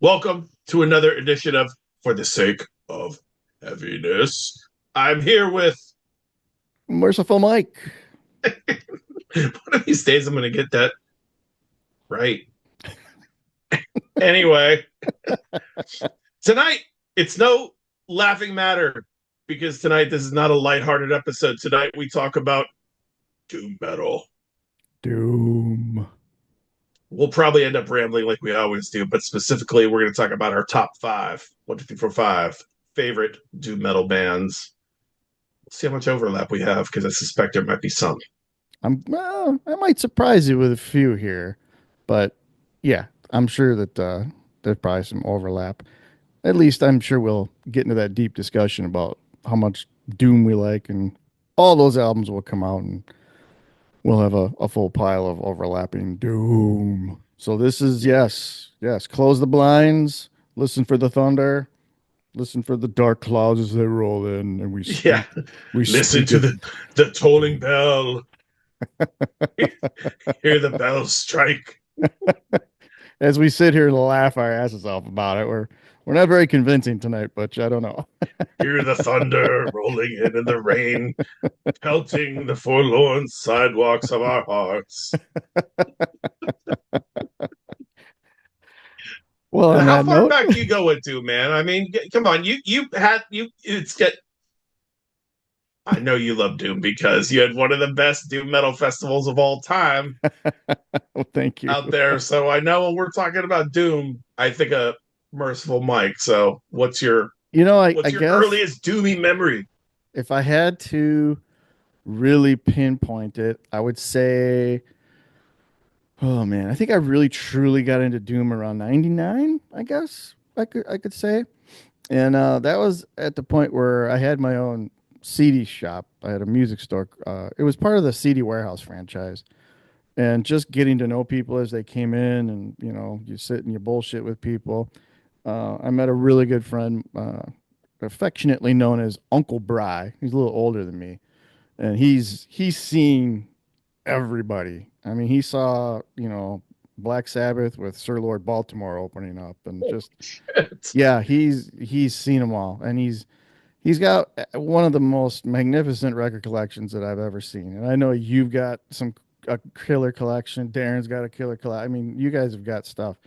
Welcome to another edition of For the Sake of Heaviness. I'm here with Merciful Mike. one of these days I'm going to get that right. Anyway, tonight it's no laughing matter because tonight this is not a lighthearted episode. Tonight we talk about doom metal. Doom. We'll probably end up rambling like we always do, but specifically we're going to talk about our top five, 1, 2, 3, 4, 5 favorite doom metal bands. We'll see how much overlap we have because I suspect there might be some. I might surprise you with a few here, but yeah, I'm sure that there's probably some overlap. At least I'm sure we'll get into that deep discussion about how much Doom we like, and all those albums will come out, and we'll have a full pile of overlapping Doom. So this is yes. Close the blinds, listen for the thunder, listen for the dark clouds as they roll in, and we Yeah. speak. We Listen speak to it. the tolling bell. Hear the bells strike. As we sit here and laugh our asses off about it. We're not very convincing tonight, but I don't know. Hear the thunder rolling in the rain, pelting the forlorn sidewalks of our hearts. Well, on How that far note, back do you go into, man? I mean, come on, you had you. It's get. I know you love Doom because you had one of the best Doom metal festivals of all time well, thank you. out there. So I know when we're talking about Doom, I think of Merciful Mike. So I what's your guess earliest Doomy memory? if I had to really pinpoint it, I would say, oh man, I think I really truly got into Doom around 99, I guess I could say. And that was at the point where I had my own CD shop. I had a music store. It was part of the CD Warehouse franchise. And just getting to know people as they came in, and you sit and you bullshit with people. I met a really good friend, affectionately known as Uncle Bry. He's a little older than me, and he's seen everybody. I mean, he saw Black Sabbath with Sir Lord Baltimore opening up, and Oh, just shit. yeah, he's seen them all, and he's got one of the most magnificent record collections that I've ever seen. And I know you've got a killer collection. Darren's got a killer collection. I mean, you guys have got stuff.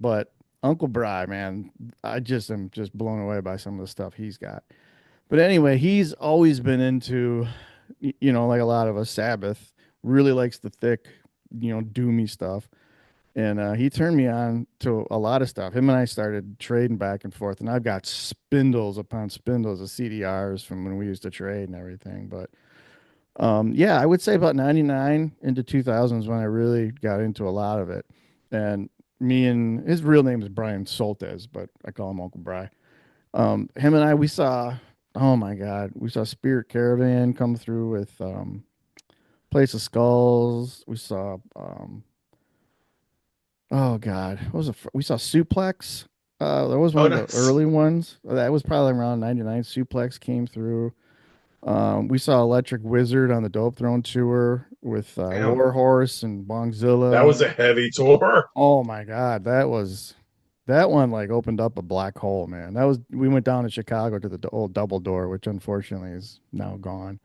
But Uncle Bry, man, I just am just blown away by some of the stuff he's got. But anyway, he's always been into, like a lot of us, Sabbath. Really likes the thick, doomy stuff. And he turned me on to a lot of stuff. Him and I started trading back and forth, and I've got spindles upon spindles of CDRs from when we used to trade and everything. But yeah, I would say about 99 into 2000s when I really got into a lot of it. And me and his real name is Brian Soltes, but I call him Uncle Bry. Him and I, we saw, oh my God, we saw Spirit Caravan come through with Place of Skulls. We saw, oh God, what was it? We saw Suplex. That was one Oh, of the nice. early ones. That was probably around 99. Suplex came through. We saw Electric Wizard on the Dope Throne tour with Damn. Warhorse and That was Bongzilla. a heavy tour. Oh my God, that one like opened up a black hole, man. We went down to Chicago to the old Double Door, which unfortunately is now gone.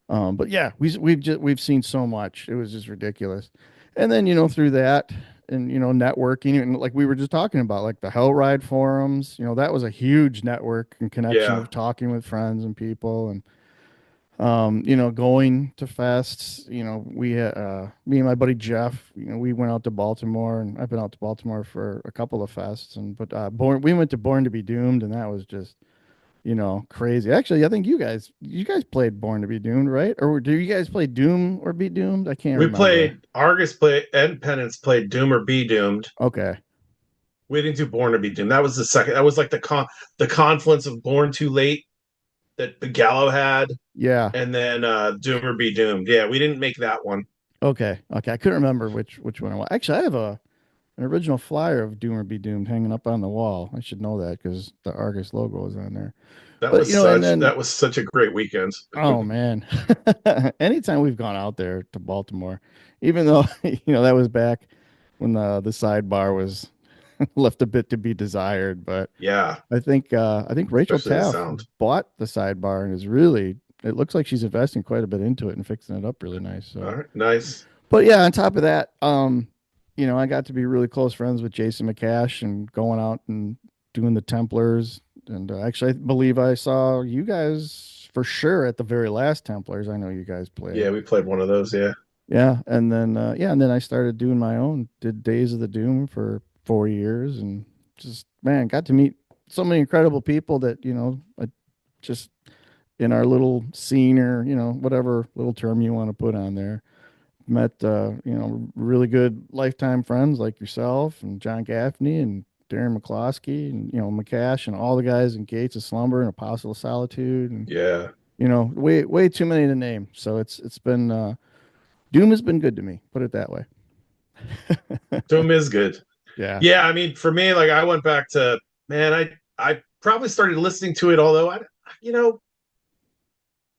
But yeah, we've seen so much. It was just ridiculous. And then through that and networking, and like we were just talking about, like the Hell Ride forums. That was a huge network and connection Yeah. of talking with friends and people, and going to fests. Me and my buddy Jeff, we went out to Baltimore, and I've been out to Baltimore for a couple of fests, but we went to Born to Be Doomed, and that was just, crazy. Actually, I think you guys played Born to Be Doomed, right? Or do you guys play Doom or Be Doomed? I can't We remember. played Argus play and Penance played Doom or Be Doomed. Okay. We didn't do Born to Be Doomed. That was the second. That was like the confluence of Born Too Late that Gallo had, Yeah. and then Doom or Be Doomed. Yeah, we didn't make that one. Okay. Okay. I couldn't remember which one it was. Actually, I have an original flyer of Doom or Be Doomed hanging up on the wall. I should know that because the Argus logo is on there. But and then That was such a great weekend. oh man, anytime we've gone out there to Baltimore, even though that was back when the sidebar was left a bit to be desired. But Yeah, I think Rachel especially the Taff sound. bought the sidebar and is really, it looks like she's investing quite a bit into it and fixing it up really nice. All So, right, nice. but yeah, on top of that, I got to be really close friends with Jason McCash and going out and doing the Templars. And actually, I believe I saw you guys for sure at the very last Templars. I know you guys Yeah, played. we played one of those. Yeah, And then I started doing my own. Did Days of the Doom for 4 years, and just man, got to meet so many incredible people that I just in our little scene or whatever little term you want to put on there. Met really good lifetime friends like yourself and John Gaffney and Darren McCloskey and McCash and all the guys in Gates of Slumber and Apostle of Solitude and yeah. way too many to name. So it's been Doom has been good to me. Put it that way. Doom is good. Yeah. Yeah, I mean, for me, like I went back to man, I probably started listening to it, although you know,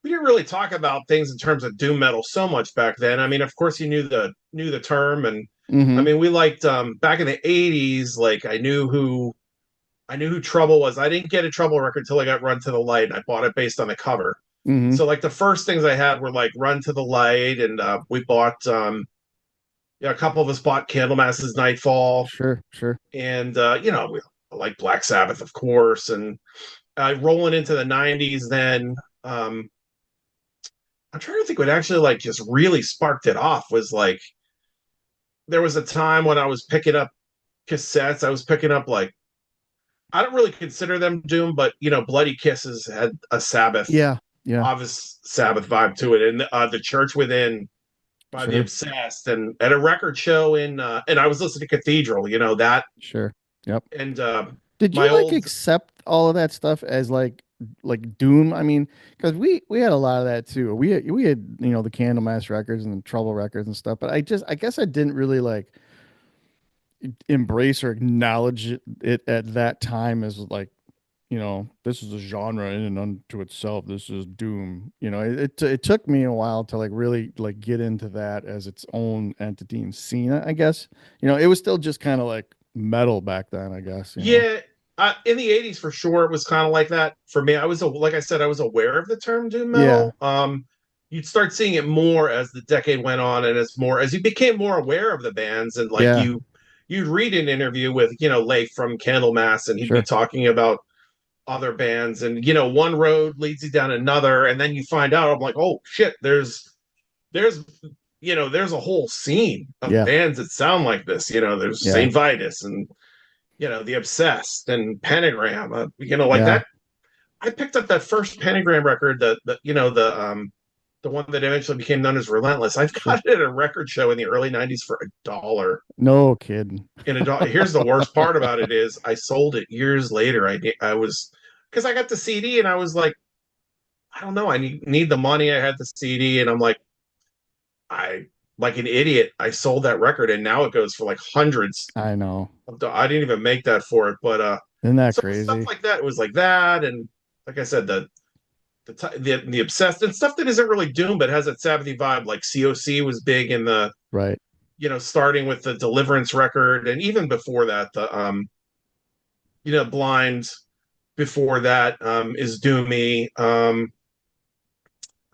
we didn't really talk about things in terms of doom metal so much back then. I mean, of course, you knew the term, and I Mm-hmm. mean, we liked back in the '80s. Like, I knew who Trouble was. I didn't get a Trouble record until I got Run to the Light, and I bought it based on the cover. Mm-hmm. So, like, the first things I had were like Run to the Light, and we bought, yeah, a couple of us bought Candlemass's Nightfall, Sure. Sure. and we like Black Sabbath, of course, and rolling into the '90s. Then I'm trying to think what actually like just really sparked it off was like there was a time when I was picking up cassettes. I was picking up like I don't really consider them doom, but Bloody Kisses had a Sabbath, Yeah. Yeah. obvious Sabbath vibe to it, and the Church Within by the Sure. Obsessed, and at a record show and I was listening to Cathedral, that, Sure. Yep. and Did my you like old accept all of that stuff as like Doom? I mean, because we had a lot of that too. We had the Candlemass records and the Trouble records and stuff. But I guess I didn't really like embrace or acknowledge it at that time as like this is a genre in and unto itself. This is Doom. It took me a while to like really like get into that as its own entity and scene. I guess it was still just kind of like metal back then. I guess. Yeah, in the '80s for sure, it was kind of like that for me. Like I said, I was aware of the term doom Yeah, metal. You'd start seeing it more as the decade went on, and as you became more aware of the bands, and like yeah, you'd read an interview with Leif from Candlemass, and he'd be sure, talking about other bands, and one road leads you down another, and then you find out, I'm like, oh shit, there's there's a whole scene of yeah, bands that sound like this. There's yeah, Saint Vitus and the Obsessed and Pentagram. Like yeah, that. I picked up that first Pentagram record, the one that eventually became known as Relentless. I've sure. got it at a record show in the early '90s for $1. No kidding. In a dollar. Here's the worst part about it is I sold it years later. I was because I got the CD and I was like, I don't know, I need the money. I had the CD and I'm I like an idiot. I sold that record and now it goes for like hundreds. I know. I didn't even make that for it, but Isn't that so stuff crazy? like that. It was like that, and like I said, the obsessed and stuff that isn't really doom but has that Sabbathy vibe. Like COC was big in the Right. starting with the Deliverance record, and even before that, the Blind. Before that is Doomy. I'm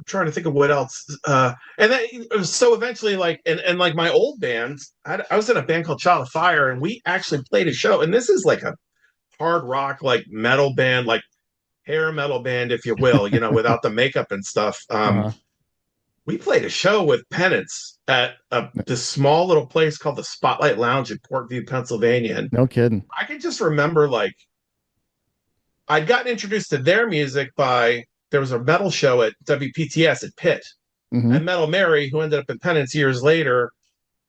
trying to think of what else. And then so eventually, like, and like my old bands, I was in a band called Child of Fire, and we actually played a show. And this is like a hard rock, like metal band, like hair metal band, if you will, without the makeup and stuff. Uh-huh. We played a show with Penance at this small little place called the Spotlight Lounge in Portview, Pennsylvania. And No kidding. I can just remember, like, I'd gotten introduced to their music by there was a metal show at WPTS at Pitt, Mm-hmm. and Metal Mary, who ended up in Penance years later,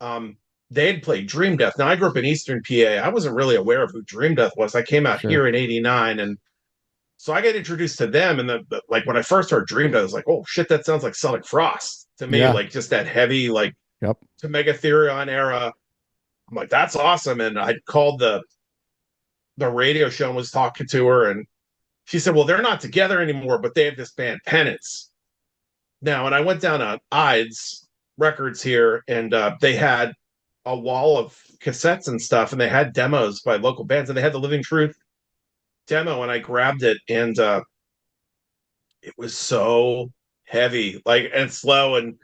um, they had played Dream Death. Now I grew up in Eastern PA. I wasn't really aware of who Dream Death was. I came out Sure. here in '89, and so I got introduced to them. And like when I first heard Dream Death, I was like, oh shit, that sounds like Celtic Frost to me, Yeah. like just that heavy, like Yep. to Megatherion era. I'm like, that's awesome. And I called the radio show and was talking to her, and she said, well, they're not together anymore, but they have this band Penance now. And I went down to Ides Records here, and they had a wall of cassettes and stuff, and they had demos by local bands, and they had the Living Truth demo, and I grabbed it, and it was so heavy, like and slow, and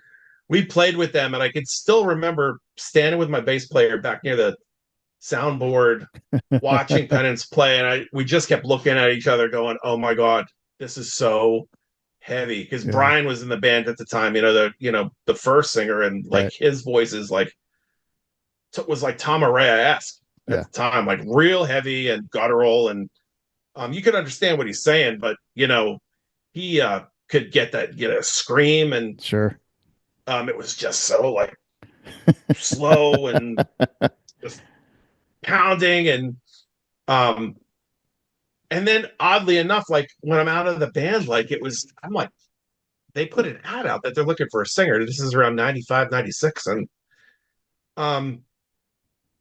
we played with them, and I could still remember standing with my bass player back near the soundboard, watching Penance play, and I we just kept looking at each other, going, "Oh my god, this is so heavy." Because Yeah. Brian was in the band at the time, the first singer, and like Right. his voice is like was like Tom Araya-esque at Yeah. the time, like real heavy and guttural, and you could understand what he's saying, but he could get that scream, and Sure. it was just so like slow and just pounding, um and then oddly enough, like when I'm out of the band, like I'm like, they put an ad out that they're looking for a singer. This is around 95, 96, and um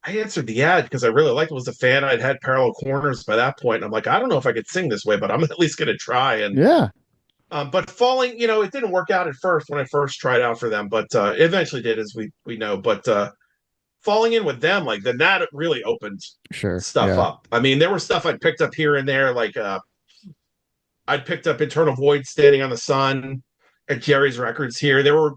I answered the ad because I really liked it, was a fan. I'd had Parallel Corners by that point, and I'm like, I don't know if I could sing this way, but I'm at least gonna try. And Yeah. but Falling, it didn't work out at first when I first tried out for them, but eventually did, as we know. But falling in with them, like then that really opened Sure. stuff Yeah. up. I mean, there was stuff I'd picked up here and there, like I'd picked up Eternal Void, Standing on the Sun at Jerry's Records here. There were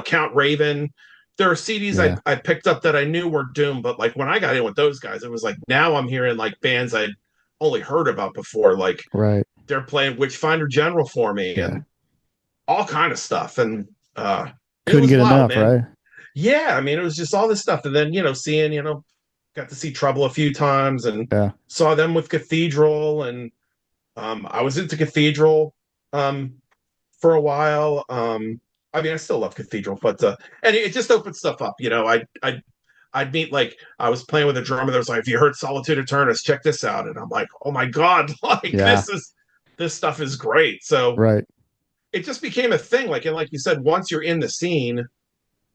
Count Raven. There are CDs Yeah. I picked up that I knew were doomed, but like when I got in with those guys, it was like now I'm hearing like bands I'd only heard about before. Like Right. they're playing Witchfinder General for me Yeah. and all kind of stuff. And it Couldn't was get wild, enough, man. right? Yeah, I mean, it was just all this stuff. And then, got to see Trouble a few times and Yeah. saw them with Cathedral. And I was into Cathedral um, for a while. I mean, I still love Cathedral, but and it just opened stuff up. I'd meet, like, I was playing with a drummer that was like, "Have you heard Solitude Eternus? Check this out." And I'm like, "Oh my god, like Yeah. this stuff is great." So Right. it just became a thing. Like, and like you said, once you're in the scene,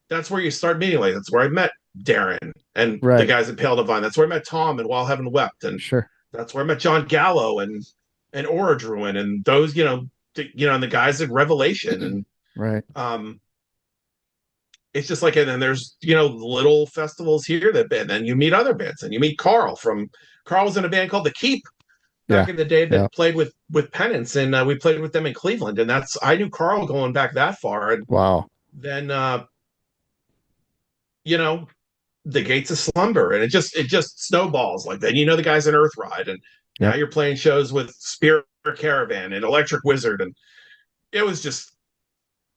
that's where you start meeting. Like that's where I met Darren and the Right. guys at Pale Divine. That's where I met Tom and While Heaven Wept, and Sure. that's where I met John Gallo and Oradruin and those, and the guys at Revelation, and Right. um, it's just like, and then there's little festivals here and then you meet other bands, and you meet Carl was in a band called The Keep back Yeah. in the day Yeah. that played with Penance, and we played with them in Cleveland, and that's I knew Carl going back that far, and Wow. then you know the Gates of Slumber, and it just snowballs. Like then the guys in Earthride, and now Yep. you're playing shows with Spirit Caravan and Electric Wizard, and it was just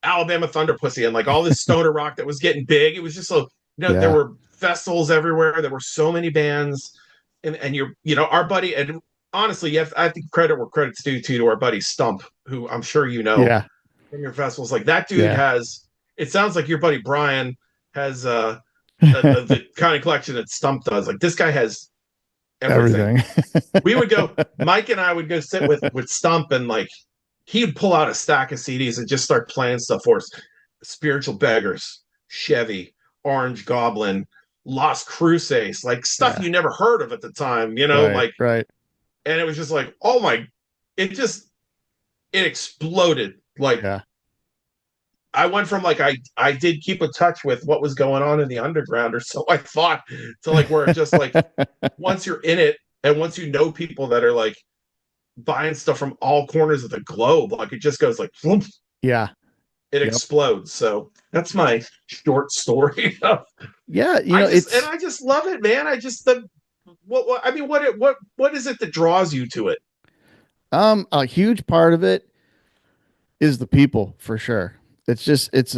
Alabama Thunder Pussy and like all this stoner rock that was getting big. It was just so there Yeah. were festivals everywhere. There were so many bands, and our buddy, and honestly, I think credit where credit's due to our buddy Stump, who I'm sure you know Yeah. from your festivals. Like that dude Yeah. has. It sounds like your buddy Brian has the kind of collection that Stump does. Like this guy has everything. Everything. We would go, Mike and I would go sit with Stump, and like he would pull out a stack of CDs and just start playing stuff for us. Spiritual Beggars, Chevy, Orange Goblin, Lost Crusades, like stuff Yeah. you never heard of at the time, Right. like, Right. and it was just like, oh my, it just it exploded. Like Yeah. I went from like I did keep in touch with what was going on in the underground, or so I thought, to like where it just like once you're in it and once you know people that are like buying stuff from all corners of the globe, like it just goes like whoop, Yeah. it Yep. explodes. So that's my short story. Yeah. I just love it, man. I just the what I mean, what is it that draws you to it? A huge part of it is the people for sure. It's just it's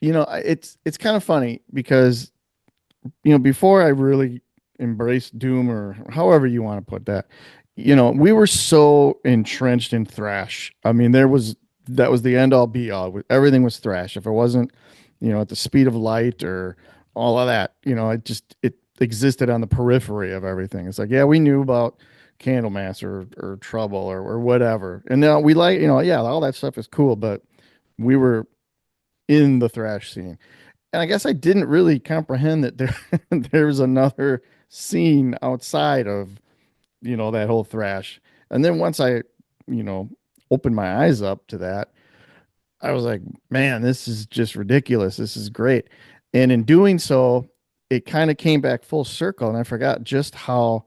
kind of funny because before I really embraced doom or however you want to put that, we were so entrenched in thrash. I mean, that was the end all be all. Everything was thrash. If it wasn't, at the speed of light or all of that, it existed on the periphery of everything. It's like, yeah, we knew about Candlemass or Trouble or whatever. And now we like, yeah, all that stuff is cool, but we were in the thrash scene. And I guess I didn't really comprehend that there's another scene outside of, that whole thrash. And then once I, you know, opened my eyes up to that, I was like, man, this is just ridiculous. This is great. And in doing so, it kind of came back full circle, and I forgot just how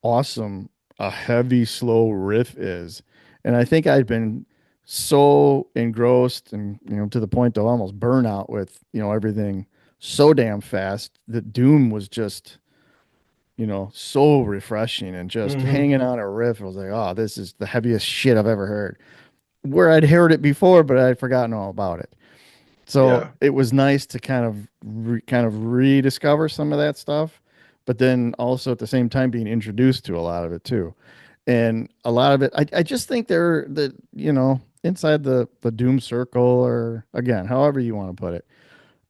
awesome a heavy, slow riff is. And I think I'd been so engrossed and, to the point of almost burnout with, everything so damn fast that Doom was just, so refreshing and just Hmm. hanging on a riff. I was like, oh, this is the heaviest shit I've ever heard. Where I'd heard it before, but I'd forgotten all about it. So Yeah, it was nice to kind of rediscover some of that stuff, but then also at the same time being introduced to a lot of it too. And a lot of it, I just think they're inside the doom circle, or again, however you want to put it.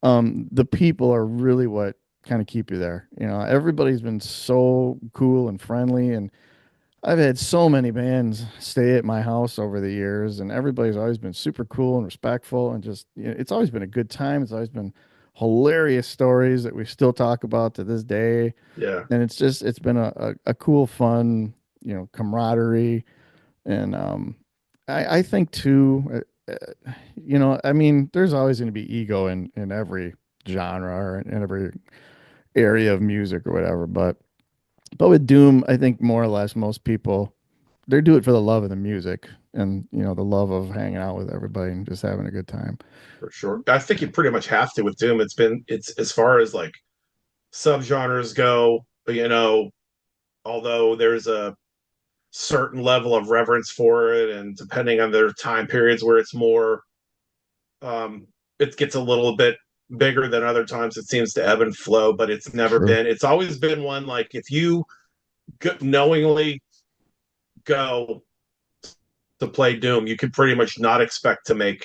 The people are really what kind of keep you there. Everybody's been so cool and friendly, and I've had so many bands stay at my house over the years, and everybody's always been super cool and respectful, and just it's always been a good time. It's always been hilarious stories that we still talk about to this day, yeah, and it's been a cool, fun, camaraderie, and I think too, I mean, there's always going to be ego in every genre or in every area of music or whatever, but with Doom, I think more or less most people they do it for the love of the music and the love of hanging out with everybody and just having a good time. for sure. I think you pretty much have to with Doom. It's as far as like subgenres go, although there's a certain level of reverence for it, and depending on their time periods where it's more, um, it gets a little bit bigger than other times. It seems to ebb and flow, but True. it's always been one like if you knowingly go to play Doom, you can pretty much not expect to make,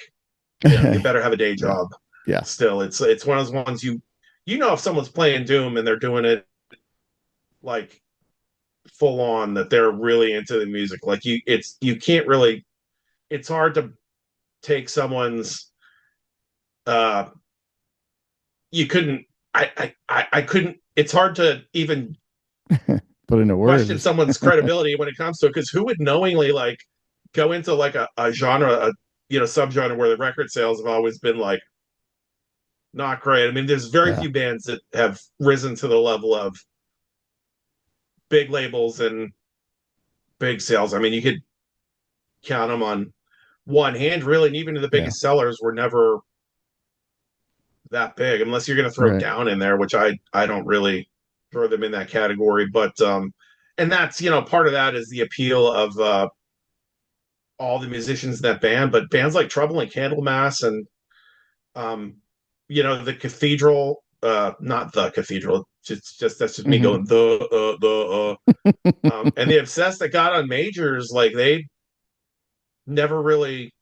you better have a day Yeah. job. Yeah. Still, it's one of those ones if someone's playing Doom and they're doing it like full on, that they're really into the music. Like you can't really. It's hard to take someone's. uh you couldn't. I couldn't. It's hard to even Put into question words. someone's credibility when it comes to it, because who would knowingly like go into like a genre, subgenre where the record sales have always been like not great. I mean, there's very Yeah. few bands that have risen to the level of big labels and big sales. I mean, you could count them on one hand, really, and even the Yeah. biggest sellers were never that big, unless you're going to throw Right. Down in there, which I don't really throw them in that category. But and that's part of that is the appeal of all the musicians in that band, but bands like Trouble and Candlemass and um, the Cathedral, not the Cathedral, just that's just me Hmm. going and the Obsessed that got on majors, like they never really,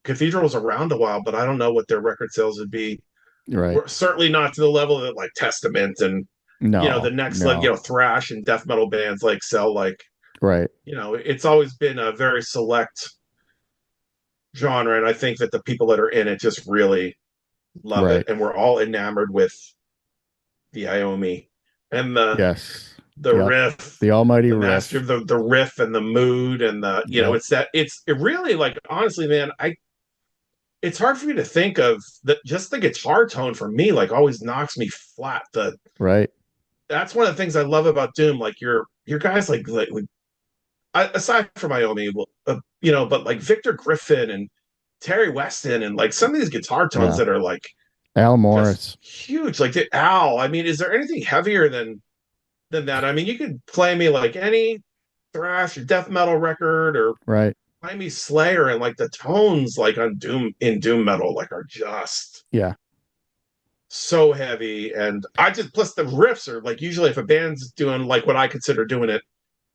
Cathedral was around a while, but I don't know what their record sales would be. Right. We're certainly not to the level that like Testament and the No. next, like No. thrash and death metal bands like sell, like Right. it's always been a very select genre, and I think that the people that are in it just really love it, Right. and we're all enamored with the Iomi and Yes. the Yep. riff, The almighty the master riff. of the riff and the mood, and Yep. it really, like, honestly, man, I it's hard for me to think of that. Just the guitar tone for me like always knocks me flat. Right. That's one of the things I love about Doom. Like your guys like aside from Iomi, but like Victor Griffin and Terry Weston and like some of these guitar tones Yeah. that are like Al just Morris. huge. Like the Al. I mean, is there anything heavier than that? I mean, you could play me like any thrash or death metal record, or Right. play me Slayer, and like the tones like on Doom metal like are just Yeah. so heavy. And I just plus the riffs are like, usually if a band's doing like what I consider doing it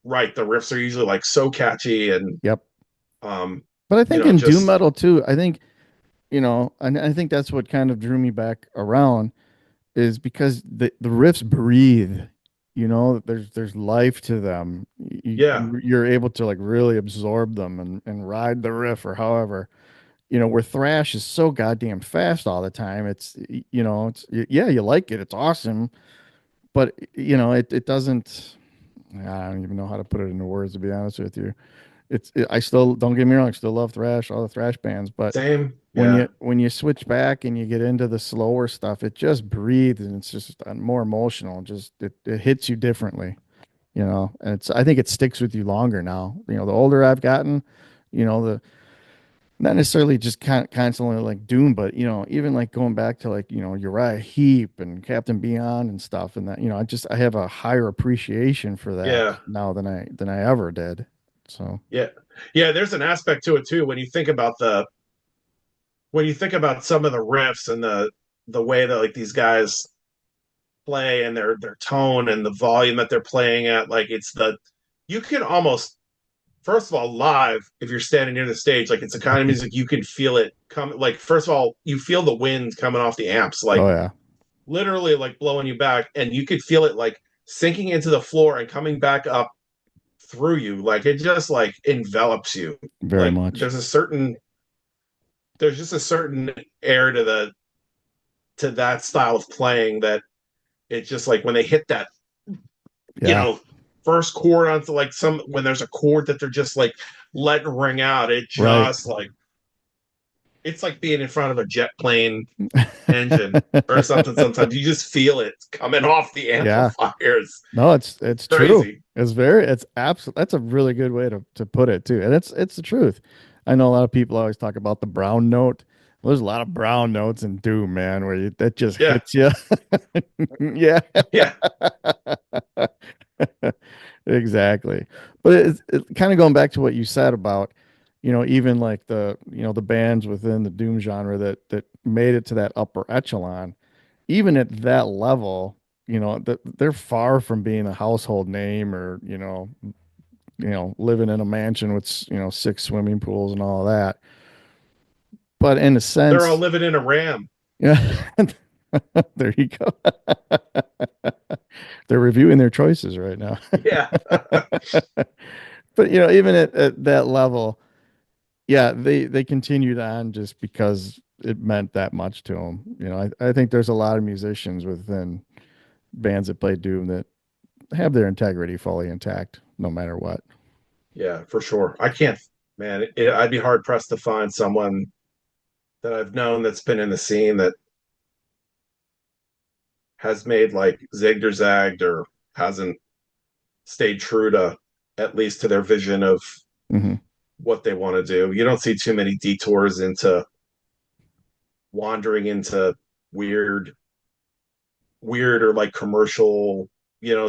right, the riffs are usually like so catchy and Yep. um But I think in doom just metal too, I think, and I think that's what kind of drew me back around is because the riffs breathe. There's life to them. yeah. You're able to like really absorb them and ride the riff or however. Where thrash is so goddamn fast all the time. Yeah, you like it. It's awesome, but it doesn't. I don't even know how to put it into words, to be honest with you. I still don't get me wrong, I still love thrash, all the thrash bands, but Same. when Yeah. you switch back and you get into the slower stuff, it just breathes and it's just more emotional. Just it hits you differently, you know. And it's I think it sticks with you longer now. You know, the older I've gotten, you know, the not necessarily just constantly like Doom, but you know, even like going back to like, you know, Uriah Heep and Captain Beyond and stuff, and that, you know, I have a higher appreciation for that Yeah. now than I ever did. So Yeah. Yeah. There's an aspect to it too when you think about some of the riffs and the way that like these guys play and their tone and the volume that they're playing at, like it's the you can almost first of all live if you're standing near the stage, like it's the kind of music you can feel it come like first of all you feel the wind coming off the amps like oh yeah, literally like blowing you back and you could feel it like sinking into the floor and coming back up through you like it just like envelops you very like much. there's just a certain air to that style of playing that it's just like when they hit that you Yeah, know first chord onto like some when there's a chord that they're just like letting ring out it right. just like it's like being in front of a jet plane engine or something sometimes you just feel it coming off the Yeah. amplifiers No, it's true. crazy. It's absolute. That's a really good way to put it too, and it's the truth. I know a lot of people always talk about the brown note. Well, there's a lot of brown notes in Doom, man, where that just Yeah. hits you. Yeah, Yeah. exactly. But it's kind of going back to what you said about, you know, even like the bands within the Doom genre that made it to that upper echelon even at that level, you know, that they're far from being a household name or, living in a mansion with, you know, six swimming pools and all of that. But in a They're all sense, living in a ram. yeah, there you go. They're reviewing their choices right now. Yeah. But, you know, even at that level, yeah, they continued on just because it meant that much to them. You know, I think there's a lot of musicians within bands that play Doom that have their integrity fully intact, no matter what. Yeah, for sure. I can't, man, I'd be hard pressed to find someone that I've known that's been in the scene that has made like zigged or zagged or hasn't stayed true to at least to their vision of Hmm. what they want to do. You don't see too many detours into wandering into weird, weird or like commercial,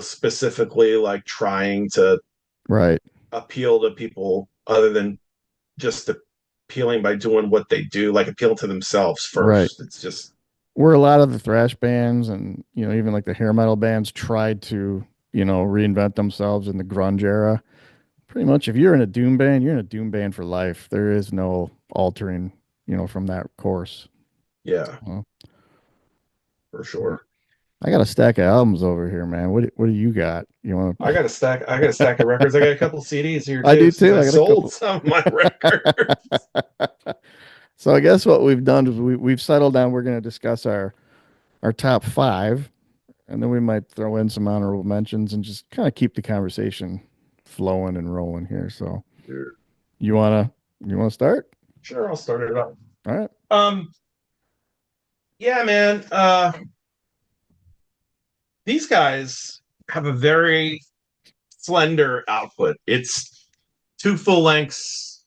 specifically like trying to Right, appeal to people other than just appealing by doing what they do, like appeal to themselves right. first. It's just, Where a lot of the thrash bands and even like the hair metal bands tried to reinvent themselves in the grunge era. Pretty much, if you're in a doom band, you're in a doom band for life. There is no altering, from that course. yeah, Well, for sure. I got a stack of albums over here, man. What do you got? You want I got a stack. I got a stack of records. I got a couple CDs here I too, do since too. I I got a sold couple. some of my records. So I guess what we've done is we've settled down. We're going to discuss our top five, and then we might throw in some honorable mentions and just kind of keep the conversation flowing and rolling here. So Sure, you wanna you wanna start? sure, I'll start it up. All right. Yeah, man. These guys have a very slender output. It's two full lengths.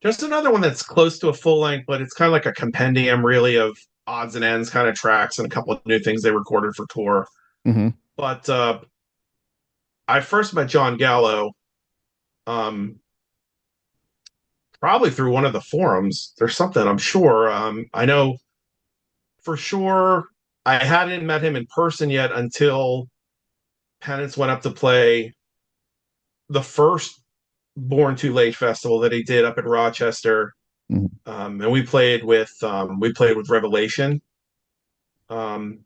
Just another one that's close to a full length, but it's kind of like a compendium, really, of odds and ends kind of tracks and a couple of new things they recorded for tour. Mm-hmm. But I first met John Gallo um, probably through one of the forums. There's something I'm sure. I know for sure I hadn't met him in person yet until Penance went up to play the first Born Too Late festival that he did up in Rochester, Mm-hmm. and we played with Revelation. Um,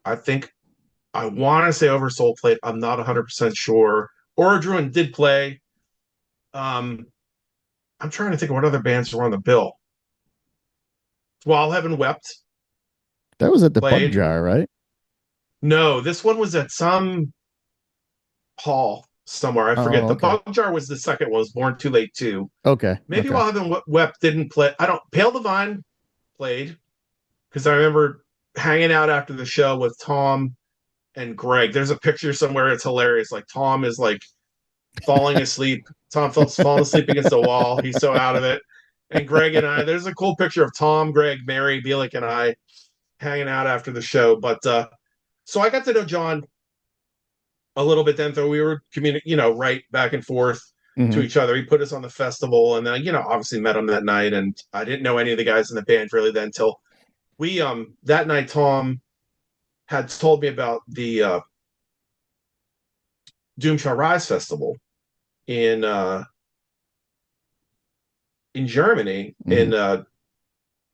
I think I want to say Oversoul played. I'm not 100% sure. Orodruin did play. Um, I'm trying to think of what other bands were on the bill. While Heaven Wept That was at the Bug played. Jar, right? No, this one was at some hall somewhere. I forget. Oh, The okay. Bug Jar was the second one. Was Born Too Late too. Okay. Maybe Okay. While Heaven Wept didn't play. I don't. Pale Divine played because I remember hanging out after the show with Tom and Greg. There's a picture somewhere. It's hilarious. Like Tom is like falling asleep. Tom Phillips falling asleep against the wall. He's so out of it. And Greg and I, there's a cool picture of Tom, Greg, Mary, Bielik, and I hanging out after the show. But so I got to know John a little bit then, so we were right back and forth to Hmm. each other. He put us on the festival, and then obviously met him that night. And I didn't know any of the guys in the band really then until we that night. Tom had told me about the Doom Shall Rise festival in uh, in Germany Hmm. in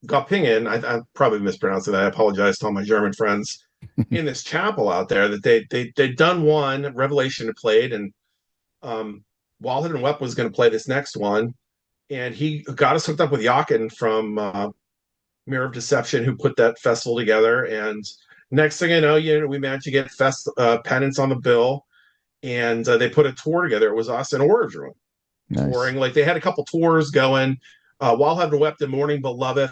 Göppingen. I probably mispronounced it. I apologize to all my German friends. In this chapel out there, that they'd done one. Revelation had played, and Walden and Wep was going to play this next one, and he got us hooked up with Yakin from Mirror of Deception, who put that festival together. And next thing I know, we managed to get Penance on the bill, and they put a tour together. It was us and Origin Nice. touring. Like they had a couple tours going. While Heaven Wept and Morning Beloved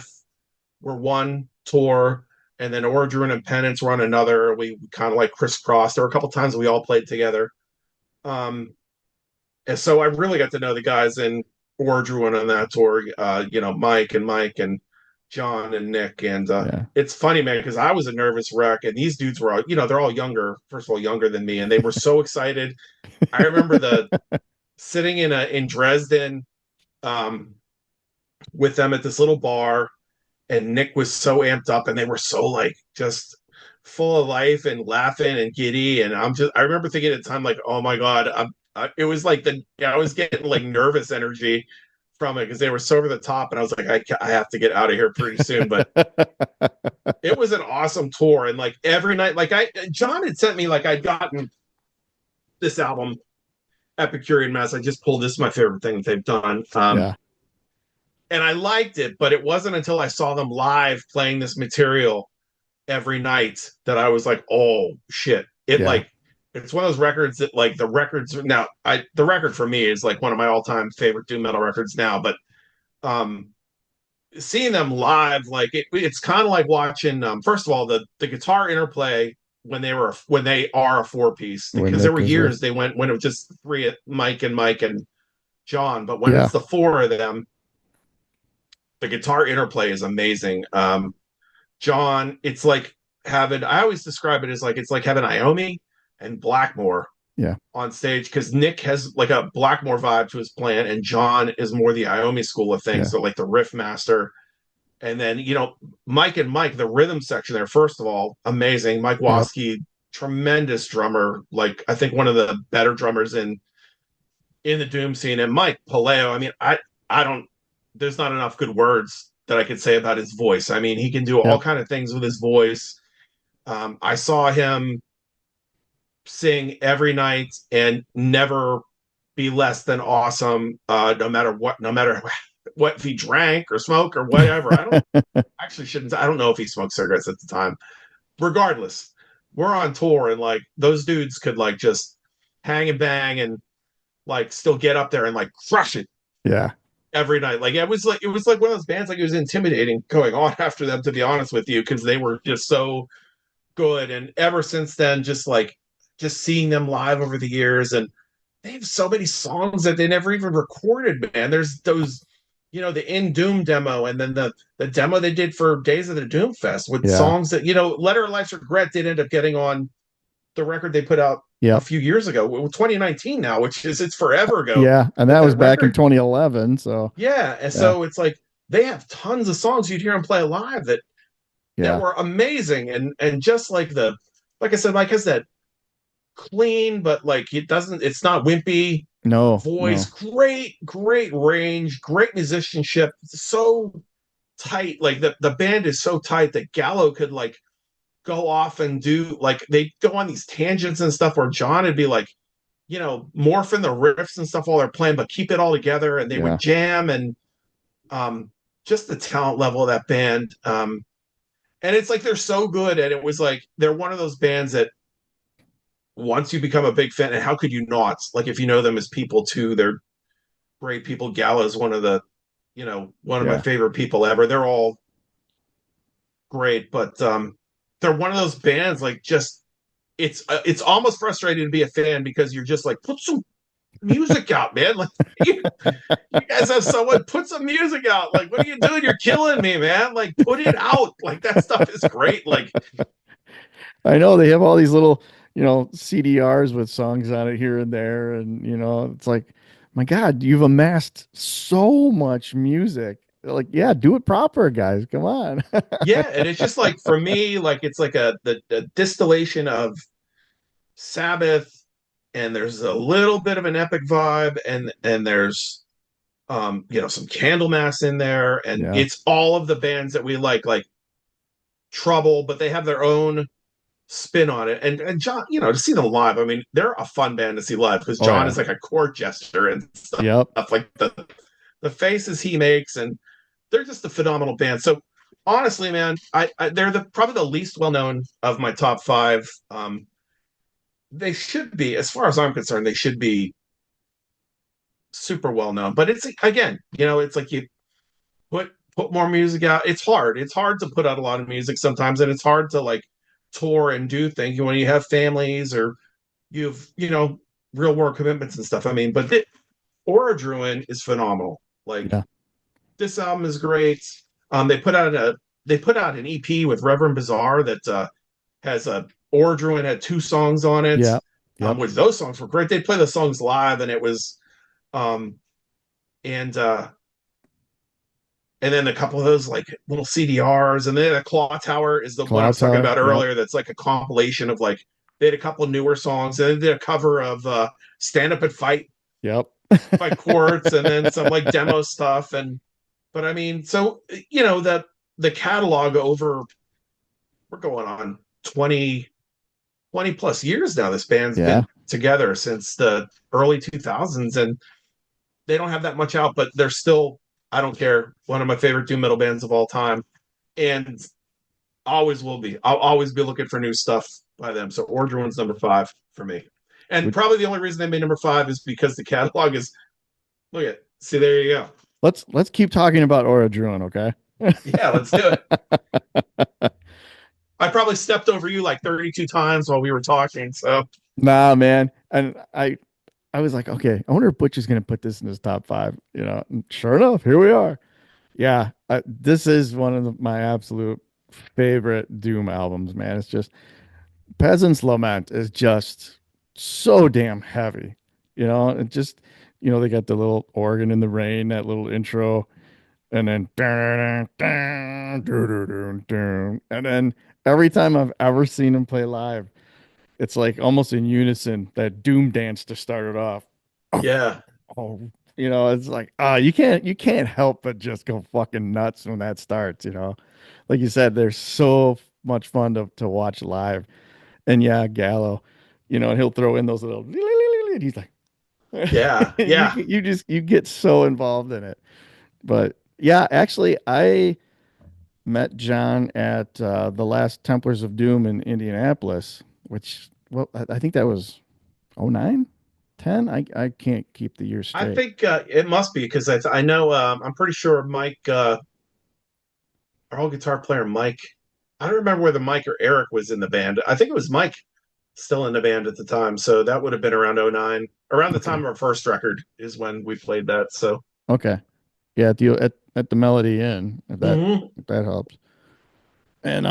were one tour, and then Origin and Penance were on another. We kind of like crisscrossed. There were a couple times we all played together. Um, and so I really got to know the guys in Origin on that tour. Mike and John and Nick. And Yeah. it's funny, man, because I was a nervous wreck, and these dudes were, they're all younger. First of all, younger than me, and they were so excited. I remember the sitting in Dresden um, with them at this little bar, and Nick was so amped up, and they were so like just full of life and laughing and giddy. And I remember thinking at the time, like, oh my God, it was like I was getting like nervous energy from it because they were so over the top. And I was like, I have to get out of here pretty soon. But it was an awesome tour. And like every night, like John had sent me, like, I'd gotten this album, Epicurean Mass. I just pulled this, is my favorite thing that they've done. Yeah. And I liked it, but it wasn't until I saw them live playing this material every night that I was like, oh shit. Yeah. It's one of those records that like the records now the record for me is like one of my all-time favorite doom metal records now, but um seeing them live, like it's kind of like watching first of all the guitar interplay when they are a four piece, When because there Nick were is there. years they went when it was just three, Mike and John, but when Yeah. it's the four of them, the guitar interplay is amazing. John, it's like I always describe it as like it's like having Iommi and Blackmore Yeah. on stage, because Nick has like a Blackmore vibe to his playing, and John is more the Iommi school of things. Yeah. So like the riff master, and then Mike and Mike, the rhythm section there. First of all, amazing. Mike Yep. Waskey, tremendous drummer. Like I think one of the better drummers in the doom scene. And Mike Paleo. I mean, I don't. There's not enough good words that I could say about his voice. I mean, he can do all Yep. kind of things with his voice. I saw him sing every night and never be less than awesome. No matter what, if he drank or smoked or whatever. I don't actually shouldn't. I don't know if he smoked cigarettes at the time. Regardless, we're on tour, and like those dudes could like just hang and bang and like still get up there and like crush it Yeah. every night. Like it was like one of those bands, like it was intimidating going on after them, to be honest with you, because they were just so good. And ever since then, just seeing them live over the years, and they have so many songs that they never even recorded, man. There's those, the In Doom demo, and then the demo they did for Days of the Doom Fest with Yeah. songs that, Letter of Life's Regret did end up getting on the record they put out a Yep. few years ago, 2019 now, which is it's forever ago. Yeah. And But that was that back in record, 2011. So yeah. And yeah. so it's like they have tons of songs you'd hear them play live that Yeah. were amazing, and just like I said, Mike has that clean, but like it's not wimpy No, voice, no. great range, great musicianship, so tight. Like the band is so tight that Gallo could like go off and do, like, they go on these tangents and stuff where John would be like, morphing the riffs and stuff while they're playing, but keep it all together, and they would Yeah. jam. And um just the talent level of that band. And it's like they're so good, and it was like they're one of those bands that once you become a big fan, and how could you not? Like if you know them as people too, they're great people. Gala's one of the, one of my Yeah. favorite people ever. They're all great, but they're one of those bands like just it's almost frustrating to be a fan because you're just like put some music out, man. Like you guys have someone put some music out. Like what are you doing? You're killing me, man. Like put it out. Like that stuff is great. Like I know they have all these little, CDRs with songs on it here and there. And, it's like, my God, you've amassed so much music. Like, yeah, do it proper, guys. Come on. yeah, and it's just like for me, like it's like the distillation of Sabbath, and there's a little bit of an epic vibe, and there's some Candlemass in there, and Yeah. it's all of the bands that we like Trouble, but they have their own spin on it. And John, to see them live, I mean, they're a fun band to see live because Oh, John yeah. is like a court jester and stuff, Yep. like the faces he makes, and they're just a phenomenal band. So honestly, man, they're probably the least well known of my top five. They should be, as far as I'm concerned, they should be super well known. But it's again, it's like you put more music out. It's hard. It's hard to put out a lot of music sometimes, and it's hard to like tour and do things when you have families or you've real world commitments and stuff. I mean, but Aura Druin is phenomenal. Like Yeah. this album is great. They put out an EP with Reverend Bizarre that has a Aura Druin had two songs on it. Yeah. Yep. Which those songs were great. They play the songs live, and it was um and and then a couple of those like little CDRs, and then the Claw Tower is the one I Cloud was talking Tower. about Yep. earlier. That's like a compilation of like they had a couple of newer songs, and they did a cover of "Stand Up and Fight" Yep. by Quartz, and then some like demo stuff. And but I mean, so the catalog over we're going on 20 plus years now. This band's Yeah. been together since the early 2000s, and they don't have that much out, but they're still, I don't care, one of my favorite doom metal bands of all time, and always will be. I'll always be looking for new stuff by them. So Order One's number five for me, and We- probably the only reason they made number five is because the catalog is. Look at, see, there you go. let's keep talking about Aura Druin, okay? Yeah, let's do it. I probably stepped over you like 32 times while we were talking. So Nah, man. And I was like, okay, I wonder if Butch is gonna put this in his top five. And sure enough, here we are. Yeah, this is one of my absolute favorite Doom albums, man. It's just Peasant's Lament is just so damn heavy. It just, they got the little organ in the rain, that little intro, and then and then every time I've ever seen him play live, it's like almost in unison that Doom dance to start it off. yeah, Oh, it's like you can't help but just go fucking nuts when that starts. Like you said, they're so much fun to watch live. And yeah, Gallo, and he'll throw in those little. And he's like, yeah, yeah. you get so involved in it. But yeah, actually, I met John at the last Templars of Doom in Indianapolis, which well, I think that was '09, 10. I can't keep the years I straight. think it must be because I know I'm pretty sure Mike, our old guitar player Mike. I don't remember whether Mike or Eric was in the band. I think it was Mike still in the band at the time. So that would have been around '09. Around the time Okay. of our first record is when we played that. So Okay. Yeah, at the Melody Inn, mhm. if that helps. And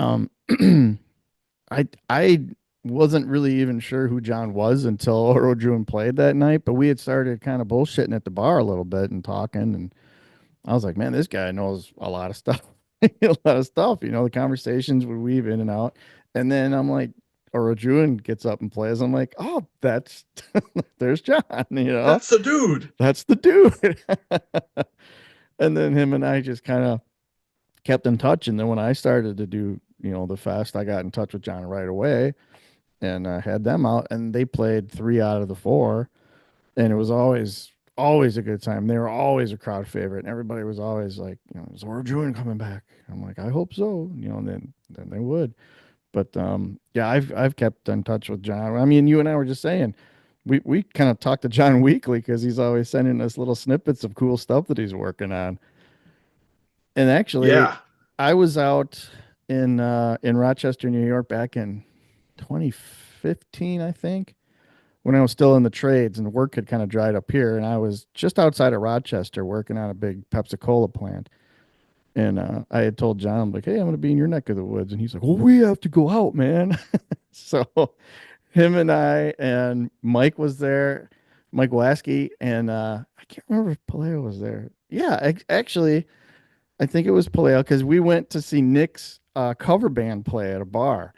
I wasn't really even sure who John was until Oro Drew and played that night, but we had started kind of bullshitting at the bar a little bit and talking, and I was like, man, this guy knows a lot of stuff. A lot of stuff. The conversations would weave in and out. And then I'm like, Oro Drew gets up and plays. I'm like, oh, that's there's John, That's the dude. that's the dude. And then him and I just kind of kept in touch. And then when I started to do, the fest, I got in touch with John right away and had them out, and they played three out of the four, and it was always a good time. They were always a crowd favorite, and everybody was always like, is Zora Druin coming back? I'm like, I hope so, and then they would. But yeah, I've kept in touch with John. I mean, you and I were just saying we kind of talk to John weekly because he's always sending us little snippets of cool stuff that he's working on. And actually, Yeah. I was out in Rochester, New York back in 2015, I think, when I was still in the trades and work had kind of dried up here, and I was just outside of Rochester working on a big Pepsi Cola plant. And I had told John, I'm like, hey, I'm going to be in your neck of the woods. And he's like, well, we have to go out, man. So him and I and Mike was there, Mike Waskey, and I can't remember if Paleo was there. Yeah, actually, I think it was Paleo because we went to see Nick's cover band play at a bar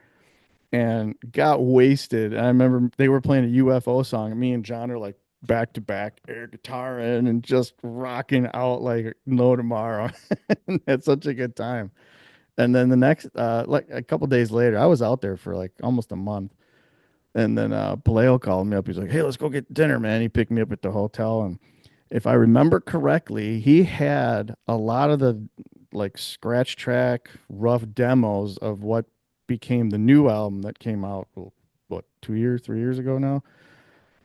and got wasted. And I remember they were playing a UFO song, and me and John are like back to back, air guitar in, and just rocking out like no tomorrow. And had such a good time. And then the next, like a couple days later, I was out there for like almost a month. And then Paleo called me up. He's like, "Hey, let's go get dinner, man." He picked me up at the hotel, and if I remember correctly, he had a lot of the like scratch track, rough demos of what became the new album that came out, well, what, 2 years, 3 years ago now,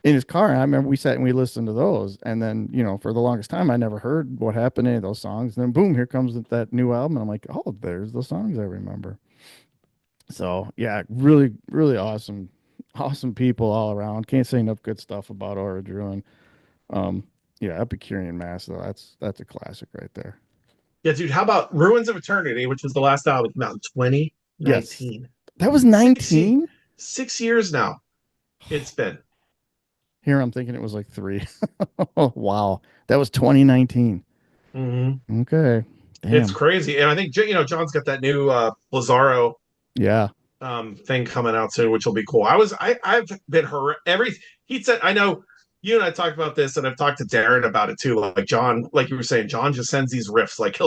in his car. And I remember we sat and we listened to those. And then, for the longest time, I never heard what happened to any of those songs. And then, boom, here comes that new album. And I'm like, oh, there's the songs I remember. So, yeah, really, really awesome, awesome people all around. Can't say enough good stuff about Aura Druin. Um, yeah, Epicurean Mass, though, that's a classic right there. Yeah, dude, how about Ruins of Eternity, which was the last album that came out in Yes. 2019? That was Six, 19? 6 years now it's been. Here I'm thinking it was like three. Oh, wow. That was 2019. Hmm. Okay. It's Damn. crazy. And I think, John's got that new Lazaro Yeah. thing coming out soon, which will be cool. I've been every he said, I know you and I talked about this, and I've talked to Darren about it too. Like John, like you were saying, John just sends these riffs. Like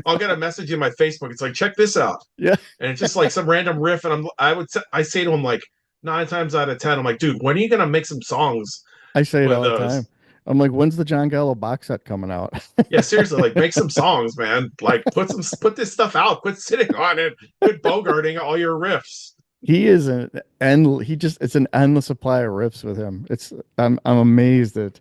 I'll get a message in my Facebook. It's like, check this out, Yeah. and it's just like some random riff, and I say to him like 9 times out of 10, I'm like, dude, when are you gonna make some songs I say it with all the time. those? I'm like, when's the John Gallo box set coming out? Yeah, seriously, like make some songs, man. Like put this stuff out. Quit sitting on it. Quit bogarting all your riffs. He is an he just it's an endless supply of riffs with him. I'm amazed at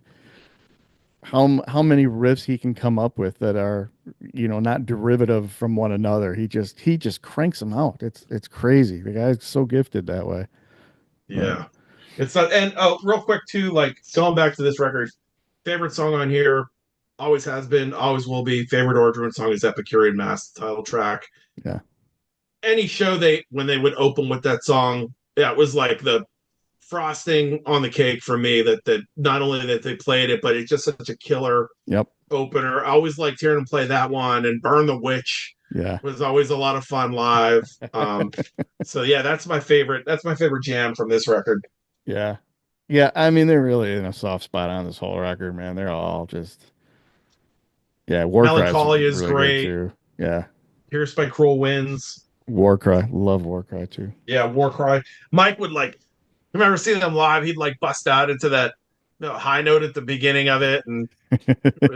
how many riffs he can come up with that are, not derivative from one another. He just cranks them out. It's crazy. The guy's so gifted that way. But Yeah. It's not, and oh, real quick too, like going back to this record, favorite song on here, always has been, always will be. Favorite Ordrin song is Epicurean Mass, the title track. yeah. Any show when they would open with that song, yeah, it was like the frosting on the cake for me that not only that they played it, but it's just such a killer Yep. opener. I always liked hearing them play that one, and Burn the Witch Yeah. was always a lot of fun live. So yeah, that's my favorite. That's my favorite jam from this record. Yeah. Yeah. I mean, they're really in a soft spot on this whole record, man. They're all just, yeah. Warcry's Melancholia is really good great. too. Yeah. Pierced by Cruel Winds. Warcry. Love Warcry too. Yeah, War Cry. Mike would like, I remember seeing them live. He'd like bust out into that high note at the beginning of it, and it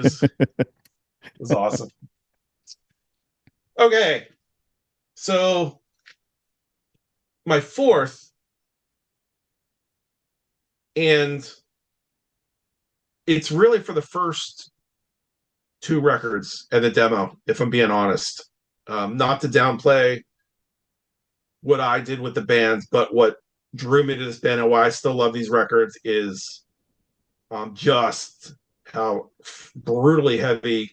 was awesome. Okay, so my fourth, and it's really for the first two records and the demo, if I'm being honest. Not to downplay what I did with the bands, but what drew me to this band and why I still love these records is just how brutally heavy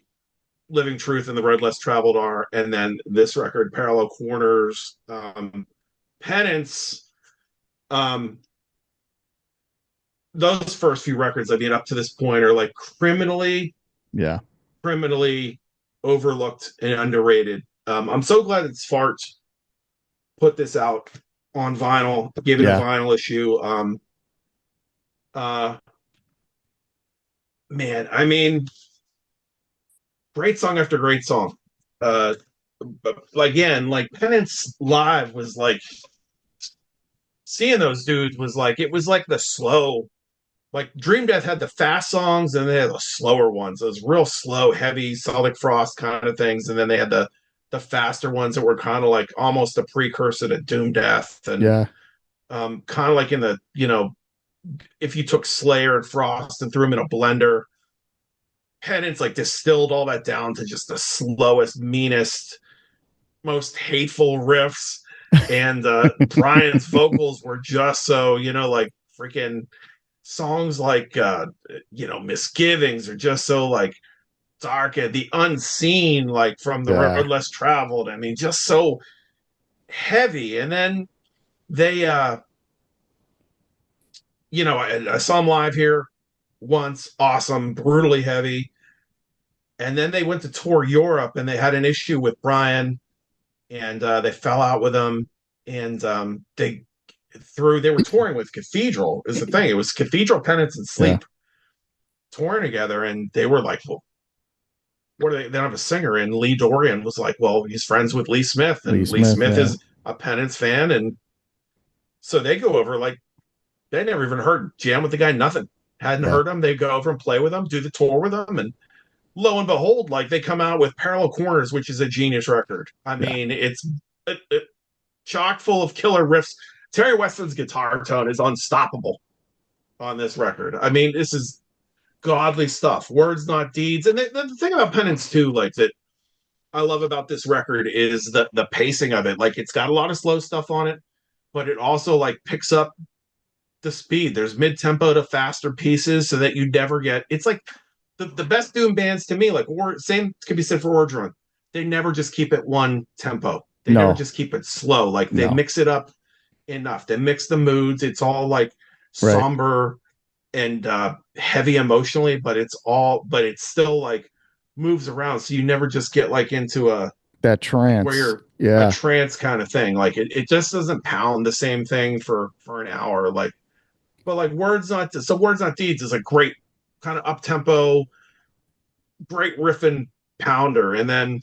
Living Truth and The Road Less Traveled are. And then this record, Parallel Corners, Penance, um, those first few records, I mean, up to this point are like Yeah. criminally overlooked and underrated. I'm so glad that Fart put this out on vinyl, gave it a Yeah. vinyl issue. Uh, man, I mean, great song after great song. But again, like Penance live was like seeing those dudes was like it was like the slow, like Dream Death had the fast songs and they had the slower ones, those real slow, heavy Celtic Frost kind of things, and then they had the the faster ones that were kind of like almost a precursor to Doom Death, and Yeah. kind of like in the, if you took Slayer and Frost and threw them in a blender, Penance like distilled all that down to just the slowest, meanest, most hateful riffs. And Brian's vocals were just so, like freaking songs like Misgivings are just so like dark, and the unseen, like from the road Yeah. less traveled. I mean, just so heavy. And then they I saw them live here once, awesome, brutally heavy. And then they went to tour Europe, and they had an issue with Brian, and they fell out with him. And they were touring with Cathedral is the thing. It was Cathedral, Penance, and Yeah. Sleep touring together, and they were like, well, what are they? They don't have a singer. And Lee Dorian was like, well, he's friends with Lee Smith, Lee and Lee Smith. Smith Yeah. is a Penance fan. And so they go over, like, they never even heard jam with the guy, nothing. Hadn't Yeah. heard him. They go over and play with him, do the tour with him. And lo and behold, like, they come out with Parallel Corners, which is a genius record. I Yeah. mean, it's chock full of killer riffs. Terry Weston's guitar tone is unstoppable on this record. I mean, this is godly stuff. Words, not deeds. And the thing about Penance too, like that I love about this record is the pacing of it. Like, it's got a lot of slow stuff on it, but it also like picks up the speed. There's mid tempo to faster pieces, so that you never get. It's like the best doom bands to me, like, or same could be said for Ordron. They never just keep it one tempo. They never No. just keep it slow. Like, they No. mix it up enough. They mix the moods. It's all like Right. somber and heavy emotionally, but it's still like moves around. So you never just get like into That where trance. you're a Yeah. trance kind of thing. Like, it just doesn't pound the same thing for an hour. Like, but like words not deeds is a great kind of up tempo, great riffing pounder. And then